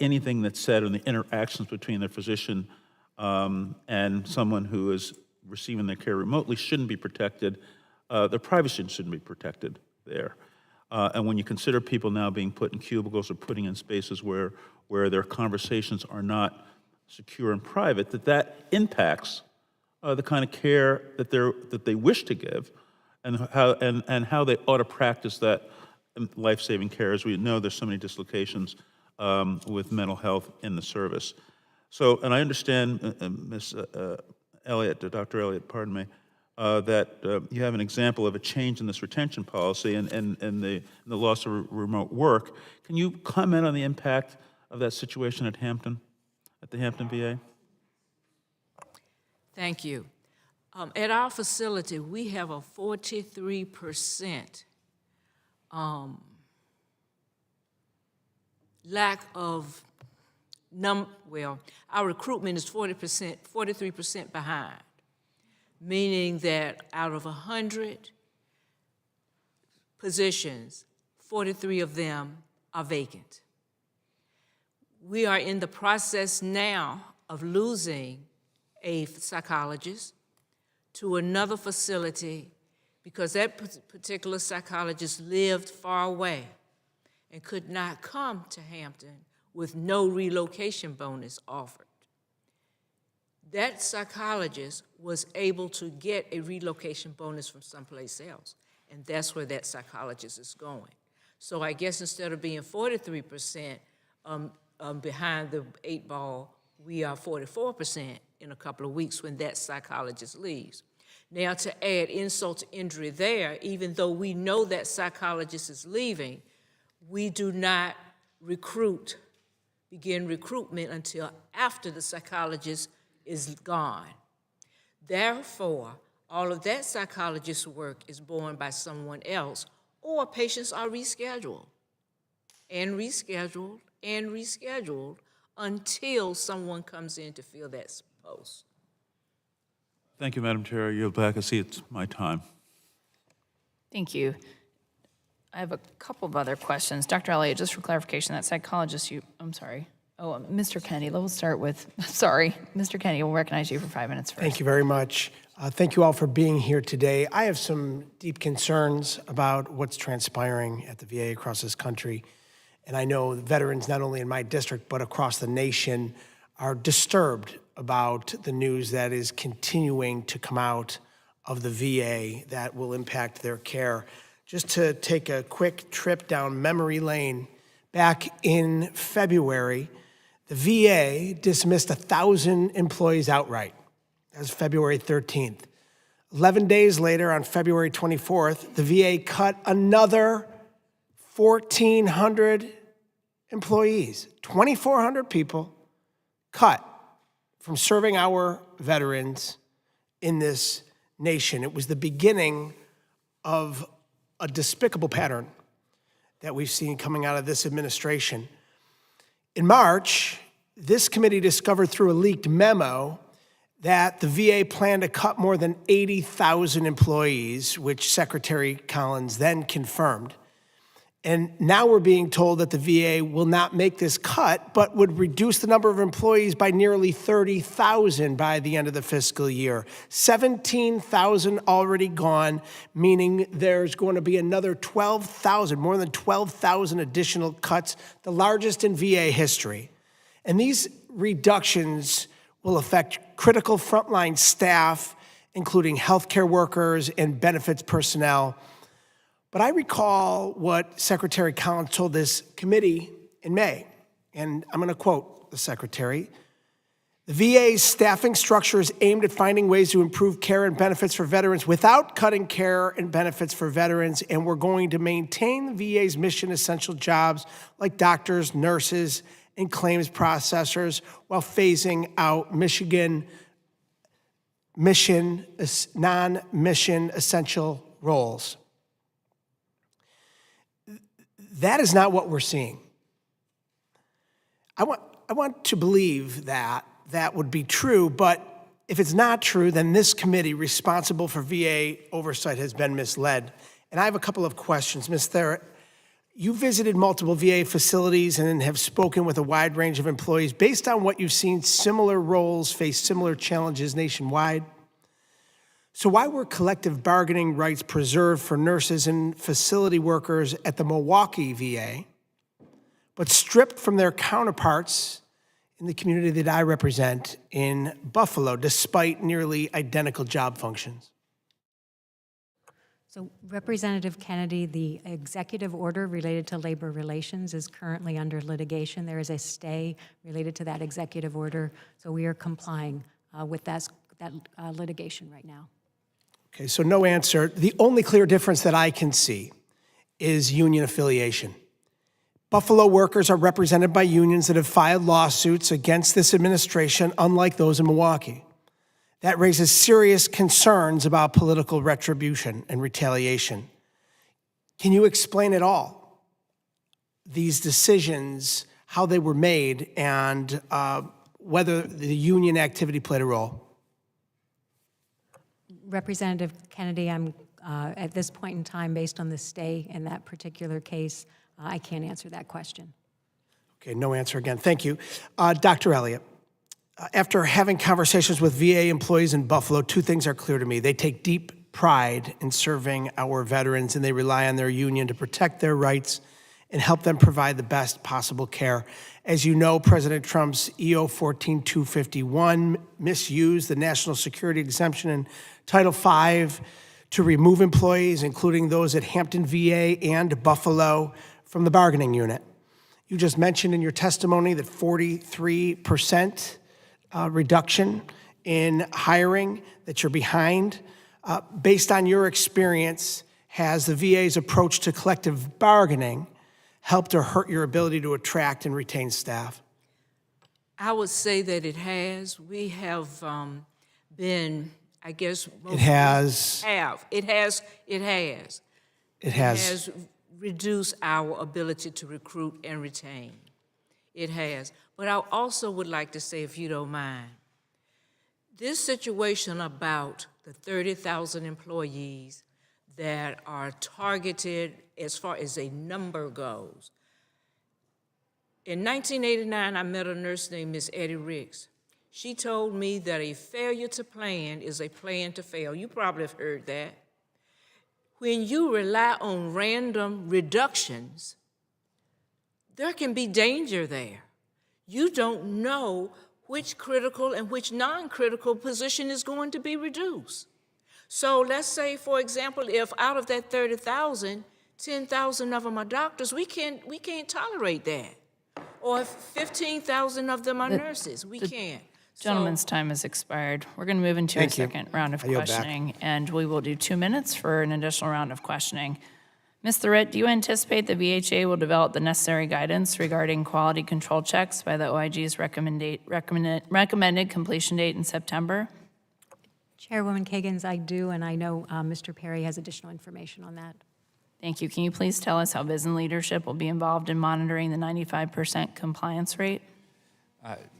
anything that's said in the interactions between the physician and someone who is receiving their care remotely shouldn't be protected. Their privacy shouldn't be protected there. And when you consider people now being put in cubicles or putting in spaces where their conversations are not secure and private, that impacts the kind of care that they wish to give, and how they ought to practice that life-saving care. As we know, there's so many dislocations with mental health in the service. So, and I understand, Ms. Elliott, Dr. Elliott, pardon me, that you have an example of a change in this retention policy and the loss of remote work. Can you comment on the impact of that situation at the Hampton VA? Thank you. At our facility, we have a 43% lack of our recruitment is 43% behind, meaning that out of 100 positions, 43 of them are vacant. We are in the process now of losing a psychologist to another facility because that particular psychologist lived far away and could not come to Hampton with no relocation bonus offered. That psychologist was able to get a relocation bonus from someplace else, and that's where that psychologist is going. So I guess instead of being 43% behind the 8 ball, we are 44% in a couple of weeks when that psychologist leaves. Now, to add insult to injury there, even though we know that psychologist is leaving, we do not begin recruitment until after the psychologist is gone. Therefore, all of that psychologist's work is borne by someone else, or patients are rescheduled and rescheduled and rescheduled until someone comes in to fill that post. Thank you, Madam Chair. You'll back. I see it's my time. Thank you. I have a couple of other questions. Dr. Elliott, just for clarification, that psychologist I'm sorry. Oh, Mr. Kennedy, we'll start with, sorry, Mr. Kennedy, we'll recognize you for 5 minutes first. Thank you very much. Thank you all for being here today. I have some deep concerns about what's transpiring at the VA across this country. And I know veterans, not only in my district, but across the nation, are disturbed about the news that is continuing to come out of the VA that will impact their care. Just to take a quick trip down memory lane, back in February, the VA dismissed 1,000 employees outright. That was February 13th. 11 days later, on February 24th, the VA cut another 1,400 employees. 2,400 people cut from serving our veterans in this nation. It was the beginning of a despicable pattern that we've seen coming out of this administration. In March, this committee discovered through a leaked memo that the VA planned to cut more than 80,000 employees, which Secretary Collins then confirmed. And now we're being told that the VA will not make this cut, but would reduce the number of employees by nearly 30,000 by the end of the fiscal year. 17,000 already gone, meaning there's going to be another 12,000, more than 12,000 additional cuts, the largest in VA history. And these reductions will affect critical frontline staff, including healthcare workers and benefits personnel. But I recall what Secretary Collins told this committee in May, and I'm going to quote the Secretary. The VA's staffing structure is aimed at finding ways to improve care and benefits for veterans without cutting care and benefits for veterans, and we're going to maintain the VA's mission-essential jobs like doctors, nurses, and claims processors while phasing out non-mission essential roles. That is not what we're seeing. I want to believe that that would be true, but if it's not true, then this committee responsible for VA oversight has been misled. And I have a couple of questions. Ms. Therrett, you visited multiple VA facilities and have spoken with a wide range of employees. Based on what you've seen, similar roles face similar challenges nationwide. So why were collective bargaining rights preserved for nurses and facility workers at the Milwaukee VA, but stripped from their counterparts in the community that I represent in Buffalo, despite nearly identical job functions? So Representative Kennedy, the executive order related to labor relations is currently under litigation. There is a stay related to that executive order, so we are complying with that litigation right now. Okay, so no answer. The only clear difference that I can see is union affiliation. Buffalo workers are represented by unions that have filed lawsuits against this administration, unlike those in Milwaukee. That raises serious concerns about political retribution and retaliation. Can you explain at all these decisions, how they were made, and whether the union activity played a role? Representative Kennedy, I'm, at this point in time, based on the stay in that particular case, I can't answer that question. Okay, no answer again. Thank you. Dr. Elliott, after having conversations with VA employees in Buffalo, two things are clear to me. They take deep pride in serving our veterans, and they rely on their union to protect their rights and help them provide the best possible care. As you know, President Trump's EO 14251 misused the national security exemption in Title V to remove employees, including those at Hampton VA and Buffalo, from the bargaining unit. You just mentioned in your testimony that 43% reduction in hiring, that you're behind. Based on your experience, has the VA's approach to collective bargaining helped or hurt your ability to attract and retain staff? I would say that it has. We have been, I guess. It has. It has reduced our ability to recruit and retain. It has. But I also would like to say, if you don't mind, this situation about the 30,000 employees that are targeted as far as a number goes. In 1989, I met a nurse named Miss Eddie Ricks. She told me that a failure to plan is a plan to fail. You probably have heard that. When you rely on random reductions, there can be danger there. You don't know which critical and which non-critical position is going to be reduced. So let's say, for example, if out of that 30,000, 10,000 of them are doctors, we can't tolerate that. Or if 15,000 of them are nurses, we can't. Gentleman's time has expired. We're going to move into a second round of questioning, and we will do 2 minutes for an additional round of questioning. Ms. Thurett, do you anticipate the VHA will develop the necessary guidance regarding quality control checks by the OIG's recommended completion date in September? Chairwoman Kagans, I do, and I know Mr. Perry has additional information on that. Thank you. Can you please tell us how VISN leadership will be involved in monitoring the 95% compliance rate?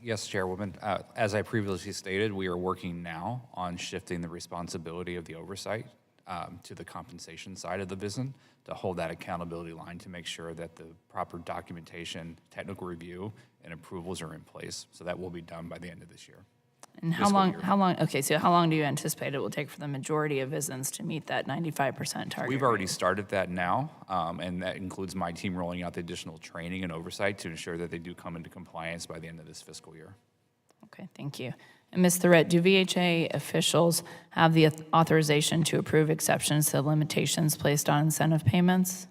Yes, Chairwoman. As I previously stated, we are working now on shifting the responsibility of the oversight to the compensation side of the VISN to hold that accountability line to make sure that the proper documentation, technical review, and approvals are in place. So that will be done by the end of this year. And how long, okay, so how long do you anticipate it will take for the majority of VISNs to meet that 95% target? We've already started that now, and that includes my team rolling out the additional training and oversight to ensure that they do come into compliance by the end of this fiscal year. Okay, thank you. And Ms. Thurett, do VHA officials have the authorization to approve exceptions to the limitations placed on incentive payments?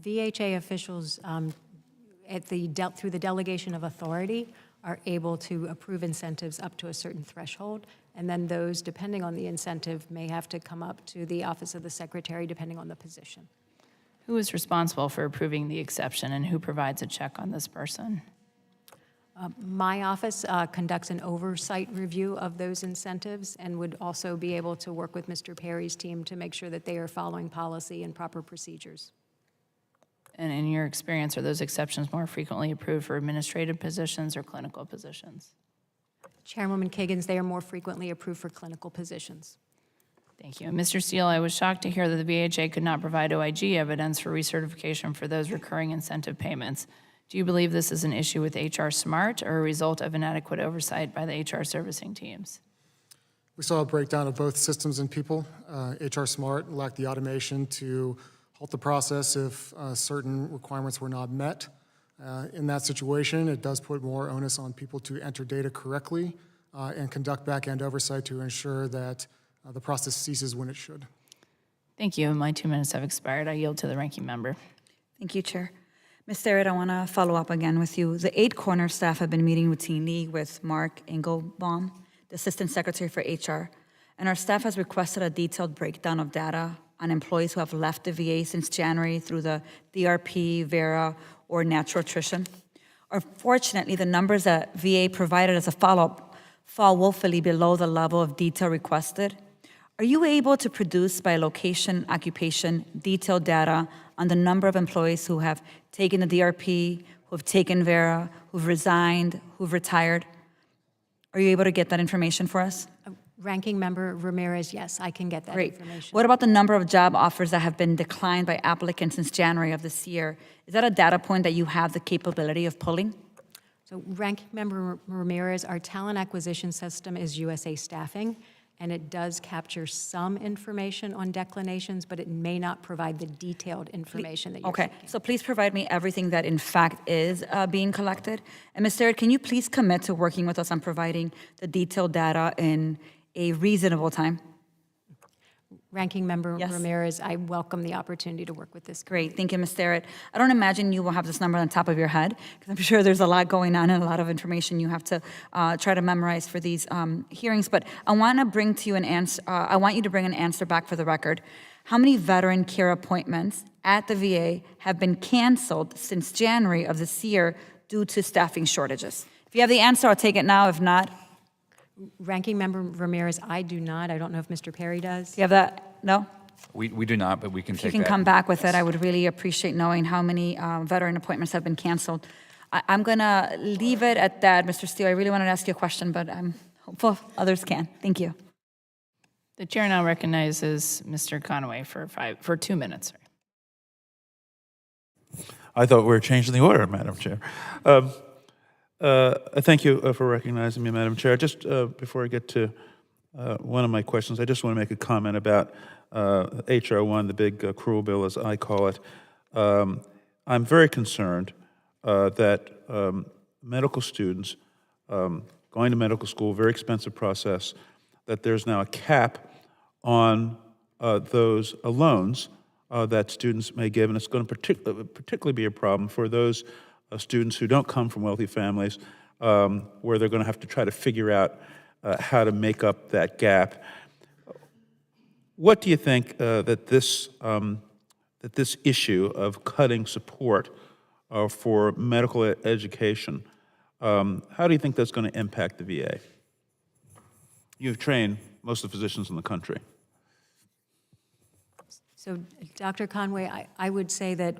VHA officials, through the delegation of authority, are able to approve incentives up to a certain threshold, and then those, depending on the incentive, may have to come up to the Office of the Secretary, depending on the position. Who is responsible for approving the exception, and who provides a check on this person? My office conducts an oversight review of those incentives and would also be able to work with Mr. Perry's team to make sure that they are following policy and proper procedures. And in your experience, are those exceptions more frequently approved for administrative positions or clinical positions? Chairwoman Kagans, they are more frequently approved for clinical positions. Thank you. And Mr. Steele, I was shocked to hear that the VHA could not provide OIG evidence for recertification for those recurring incentive payments. Do you believe this is an issue with HR SMART or a result of inadequate oversight by the HR servicing teams? We saw a breakdown of both systems and people. HR SMART lacked the automation to halt the process if certain requirements were not met. In that situation, it does put more onus on people to enter data correctly and conduct back-end oversight to ensure that the process ceases when it should. Thank you. My 2 minutes have expired. I yield to the ranking member. Thank you, Chair. Ms. Thurett, I want to follow up again with you. The 8 Corner staff have been meeting routinely with Mark Engelbaum, the Assistant Secretary for HR, and our staff has requested a detailed breakdown of data on employees who have left the VA since January through the DRP, VERA, or natural attrition. Unfortunately, the numbers that VA provided as a follow-up fall woefully below the level of detail requested. Are you able to produce by location, occupation, detailed data on the number of employees who have taken the DRP, who have taken VERA, who've resigned, who've retired? Are you able to get that information for us? Ranking Member Ramirez, yes, I can get that Great. information. What about the number of job offers that have been declined by applicants since January of this year? Is that a data point that you have the capability of pulling? So Ranking Member Ramirez, our talent acquisition system is USA Staffing, and it does capture some information on declinations, but it may not provide the detailed information that you're Okay, seeking. so please provide me everything that in fact is being collected. And Ms. Starrett, can you please commit to working with us on providing the detailed data in a reasonable time? Ranking Member Yes. Ramirez, I welcome the opportunity to work with this. Great, thank you, Ms. Starrett. I don't imagine you will have this number on top of your head, because I'm sure there's a lot going on and a lot of information you have to try to memorize for these hearings. But I want to bring to you an answer. I want you to bring an answer back for the record. How many veteran care appointments at the VA have been canceled since January of this year due to staffing shortages? If you have the answer, I'll take it now. If not, Ranking Member Ramirez, I do not. I don't know if Mr. Perry does. do you have that? No? We do not, but we can If you take can that. come back with it, I would really appreciate knowing how many veteran appointments have been canceled. I'm going to leave it at that, Mr. Steele. I really wanted to ask you a question, but I'm hopeful others can. Thank you. The chair now recognizes Mr. Conaway for 2 minutes. I thought we were changing the order, Madam Chair. Thank you for recognizing me, Madam Chair. Just before I get to one of my questions, I just want to make a comment about HR 1, the big cruel bill, as I call it. I'm very concerned that medical students going to medical school, very expensive process, that there's now a cap on those loans that students may give, and it's going to particularly be a problem for those students who don't come from wealthy families, where they're going to have to try to figure out how to make up that gap. What do you think that this issue of cutting support for medical education, how do you think that's going to impact the VA? You've trained most of the physicians in the country. So, Dr. Conway, I would say that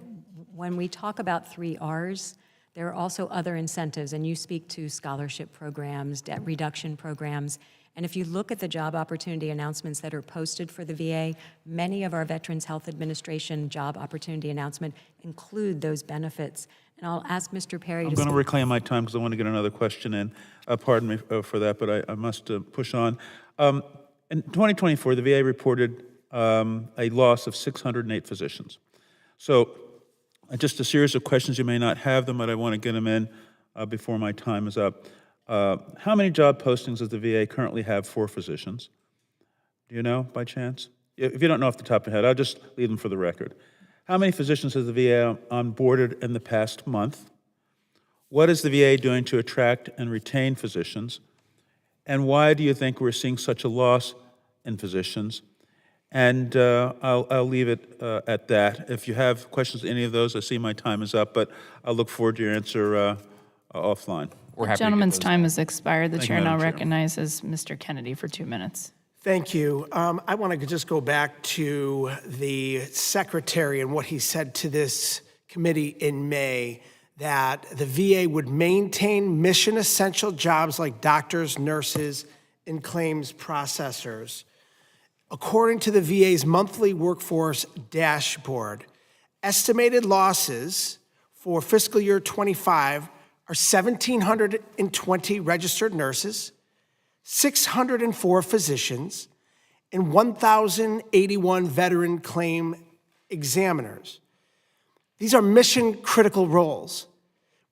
when we talk about 3 Rs, there are also other incentives, and you speak to scholarship programs, debt reduction programs, and if you look at the job opportunity announcements that are posted for the VA, many of our Veterans Health Administration job opportunity announcement include those benefits. And I'll ask Mr. Perry to I'm going to speak. reclaim my time because I want to get another question in. Pardon me for that, but I must push on. In 2024, the VA reported a loss of 608 physicians. So just a series of questions. You may not have them, but I want to get them in before my time is up. How many job postings does the VA currently have for physicians? Do you know by chance? If you don't know off the top of your head, I'll just leave them for the record. How many physicians has the VA onboarded in the past month? What is the VA doing to attract and retain physicians? And why do you think we're seeing such a loss in physicians? And I'll leave it at that. If you have questions to any of those, I see my time is up, but I'll look forward to your answer offline. We're The happy to get gentleman's those. time has expired. The Thank you, chair now Madam Chair. recognizes Mr. Kennedy for 2 minutes. Thank you. I want to just go back to the secretary and what he said to this committee in May, that the VA would maintain mission essential jobs like doctors, nurses, and claims processors. According to the VA's monthly workforce dashboard, estimated losses for fiscal year 25 are 1,720 registered nurses, 604 physicians, and 1,081 veteran claim examiners. These are mission-critical roles,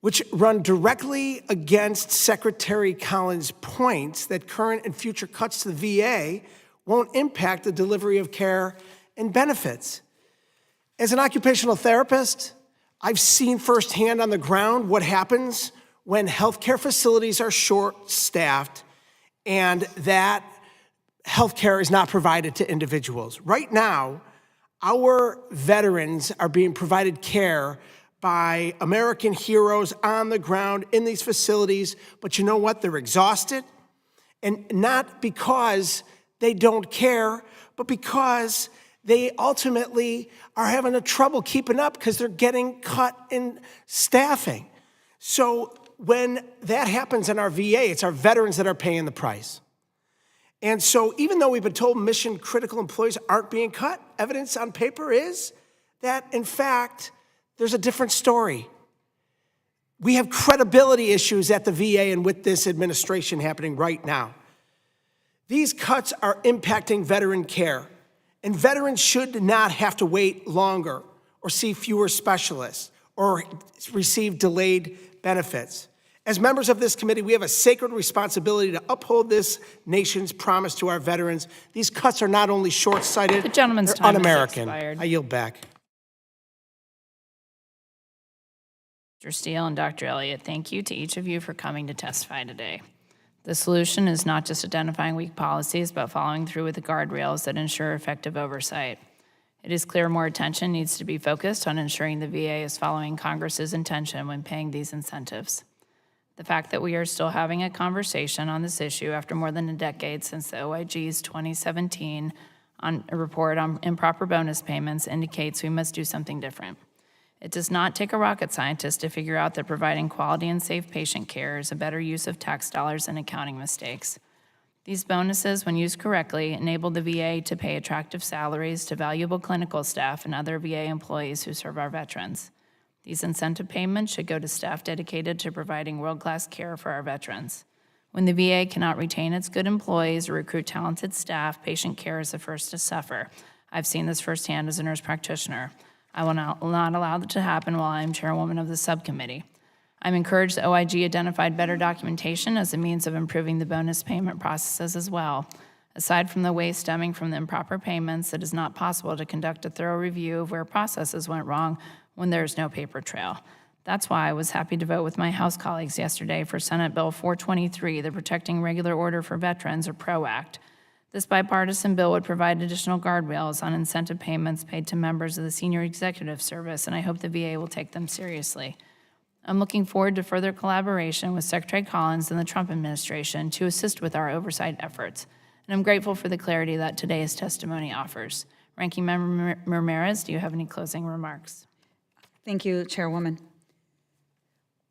which run directly against Secretary Collins' points that current and future cuts to the VA won't impact the delivery of care and benefits. As an occupational therapist, I've seen firsthand on the ground what happens when healthcare facilities are short-staffed and that healthcare is not provided to individuals. Right now, our veterans are being provided care by American heroes on the ground in these facilities, but you know what? They're exhausted, and not because they don't care, but because they ultimately are having a trouble keeping up because they're getting cut in staffing. So when that happens in our VA, it's our veterans that are paying the price. And so even though we've been told mission-critical employees aren't being cut, evidence on paper is that, in fact, there's a different story. We have credibility issues at the VA and with this administration happening right now. These cuts are impacting veteran care, and veterans should not have to wait longer or see fewer specialists or receive delayed benefits. As members of this committee, we have a sacred responsibility to uphold this nation's promise to our veterans. These cuts are not only short-sighted, The gentleman's they're time has un-American. expired. I yield back. Mr. Steele and Dr. Elliott, thank you to each of you for coming to testify today. The solution is not just identifying weak policies, but following through with the guardrails that ensure effective oversight. It is clear more attention needs to be focused on ensuring the VA is following Congress's intention when paying these incentives. The fact that we are still having a conversation on this issue after more than a decade since the OIG's 2017 report on improper bonus payments indicates we must do something different. It does not take a rocket scientist to figure out that providing quality and safe patient care is a better use of tax dollars than accounting mistakes. These bonuses, when used correctly, enable the VA to pay attractive salaries to valuable clinical staff and other VA employees who serve our veterans. These incentive payments should go to staff dedicated to providing world-class care for our veterans. When the VA cannot retain its good employees or recruit talented staff, patient care is the first to suffer. I've seen this firsthand as a nurse practitioner. I will not allow that to happen while I am chairwoman of the subcommittee. I'm encouraged that OIG identified better documentation as a means of improving the bonus payment processes as well. Aside from the waste stemming from the improper payments, it is not possible to conduct a thorough review of where processes went wrong when there is no paper trail. That's why I was happy to vote with my House colleagues yesterday for Senate Bill 423, the Protecting Regular Order for Veterans, or PRO Act. This bipartisan bill would provide additional guardrails on incentive payments paid to members of the Senior Executive Service, and I hope the VA will take them seriously. I'm looking forward to further collaboration with Secretary Collins and the Trump administration to assist with our oversight efforts, and I'm grateful for the clarity that today's testimony offers. Ranking Member Ramirez, do you have any closing remarks? Thank you, Chairwoman.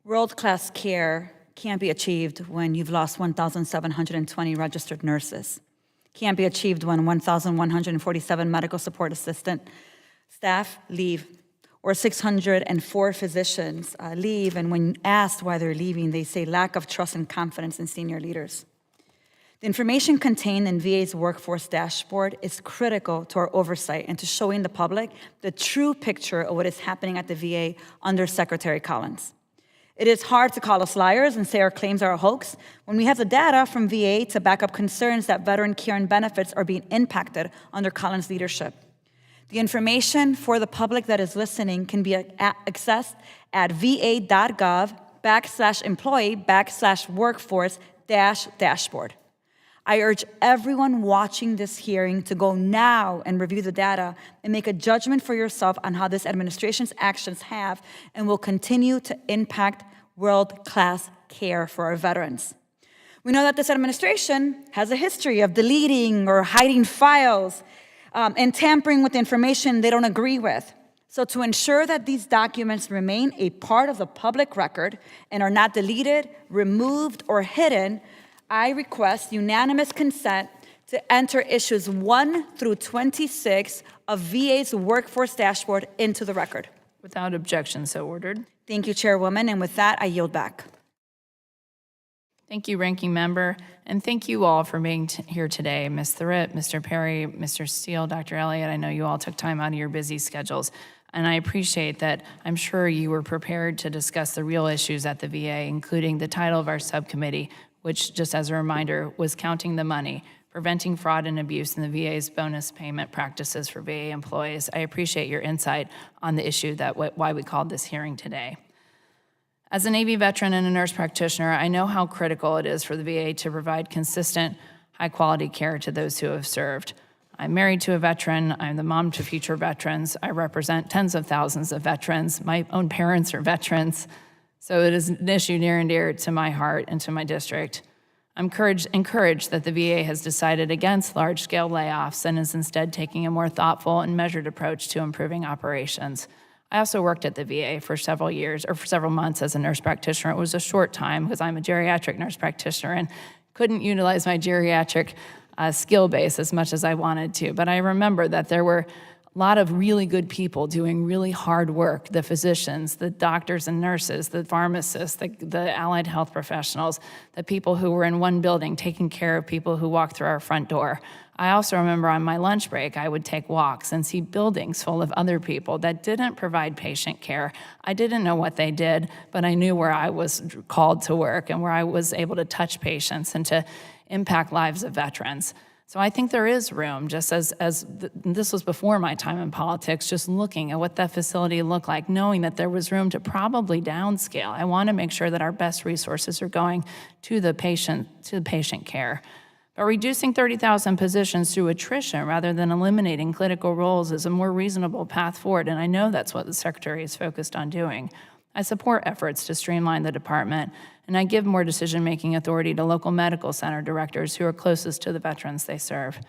World-class care can't be achieved when you've lost 1,720 registered nurses. Can't be achieved when 1,147 medical support assistant staff leave, or 604 physicians leave, and when asked why they're leaving, they say lack of trust and confidence in senior leaders. The information contained in VA's workforce dashboard is critical to our oversight and to showing the public the true picture of what is happening at the VA under Secretary Collins. It is hard to call us liars and say our claims are a hoax when we have the data from VA to back up concerns that veteran care and benefits are being impacted under Collins' leadership. The information for the public that is listening can be accessed at va.gov/employee/workforce-dashboard. I urge everyone watching this hearing to go now and review the data and make a judgment for yourself on how this administration's actions have and will continue to impact world-class care for our veterans. We know that this administration has a history of deleting or hiding files and tampering with information they don't agree with. So to ensure that these documents remain a part of the public record and are not deleted, removed, or hidden, I request unanimous consent to enter issues 1 through 26 of VA's workforce dashboard into the record. Without objection, so ordered. Thank you, Chairwoman, and with that, I yield back. Thank you, Ranking Member, and thank you all for being here today. Ms. Thurett, Mr. Perry, Mr. Steele, Dr. Elliott, I know you all took time out of your busy schedules, and I appreciate that. I'm sure you were prepared to discuss the real issues at the VA, including the title of our subcommittee, which, just as a reminder, was Counting the Money, Preventing Fraud and Abuse in the VA's Bonus Payment Practices for VA Employees. I appreciate your insight on the issue, why we called this hearing today. As a Navy veteran and a nurse practitioner, I know how critical it is for the VA to provide consistent, high-quality care to those who have served. I'm married to a veteran. I'm the mom to future veterans. I represent tens of thousands of veterans. My own parents are veterans. So it is an issue near and dear to my heart and to my district. I'm encouraged that the VA has decided against large-scale layoffs and is instead taking a more thoughtful and measured approach to improving operations. I also worked at the VA for several years, or for several months as a nurse practitioner. It was a short time because I'm a geriatric nurse practitioner and couldn't utilize my geriatric skill base as much as I wanted to. But I remember that there were a lot of really good people doing really hard work, the physicians, the doctors and nurses, the pharmacists, the allied health professionals, the people who were in one building taking care of people who walked through our front door. I also remember on my lunch break, I would take walks and see buildings full of other people that didn't provide patient care. I didn't know what they did, but I knew where I was called to work and where I was able to touch patients and to impact lives of veterans. So I think there is room, just as this was before my time in politics, just looking at what that facility looked like, knowing that there was room to probably downscale. I want to make sure that our best resources are going to the patient care. But reducing 30,000 positions through attrition rather than eliminating critical roles is a more reasonable path forward, and I know that's what the Secretary is focused on doing. I support efforts to streamline the department, and I give more decision-making authority to local medical center directors who are closest to the veterans they serve.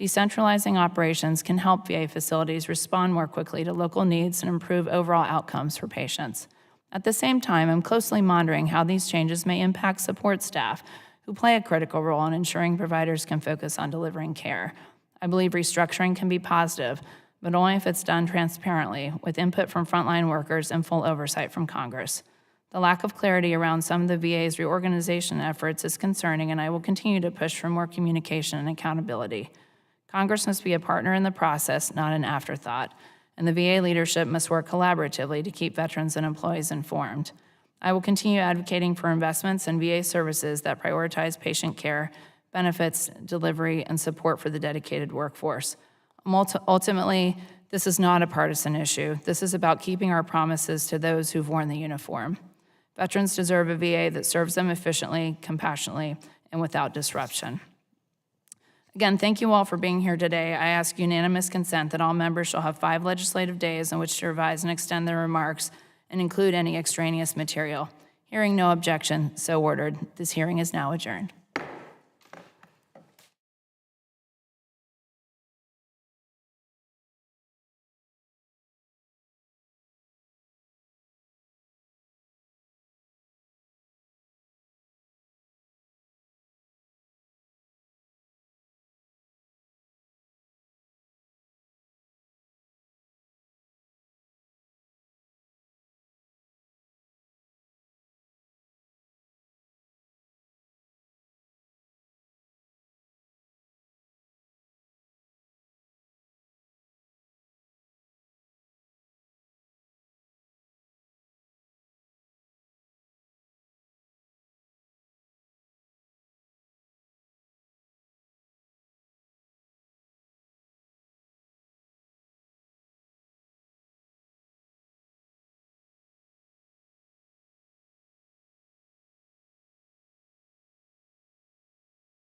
Decentralizing operations can help VA facilities respond more quickly to local needs and improve overall outcomes for patients. At the same time, I'm closely monitoring how these changes may impact support staff who play a critical role in ensuring providers can focus on delivering care. I believe restructuring can be positive, but only if it's done transparently, with input from frontline workers and full oversight from Congress. The lack of clarity around some of the VA's reorganization efforts is concerning, and I will continue to push for more communication and accountability. Congress must be a partner in the process, not an afterthought, and the VA leadership must work collaboratively to keep veterans and employees informed. I will continue advocating for investments in VA services that prioritize patient care, benefits, delivery, and support for the dedicated workforce. Ultimately, this is not a partisan issue. This is about keeping our promises to those who've worn the uniform. Veterans deserve a VA that serves them efficiently, compassionately, and without disruption. Again, thank you all for being here today. I ask unanimous consent that all members shall have 5 legislative days in which to revise and extend their remarks and include any extraneous material. Hearing no objection, so ordered. This hearing is now adjourned.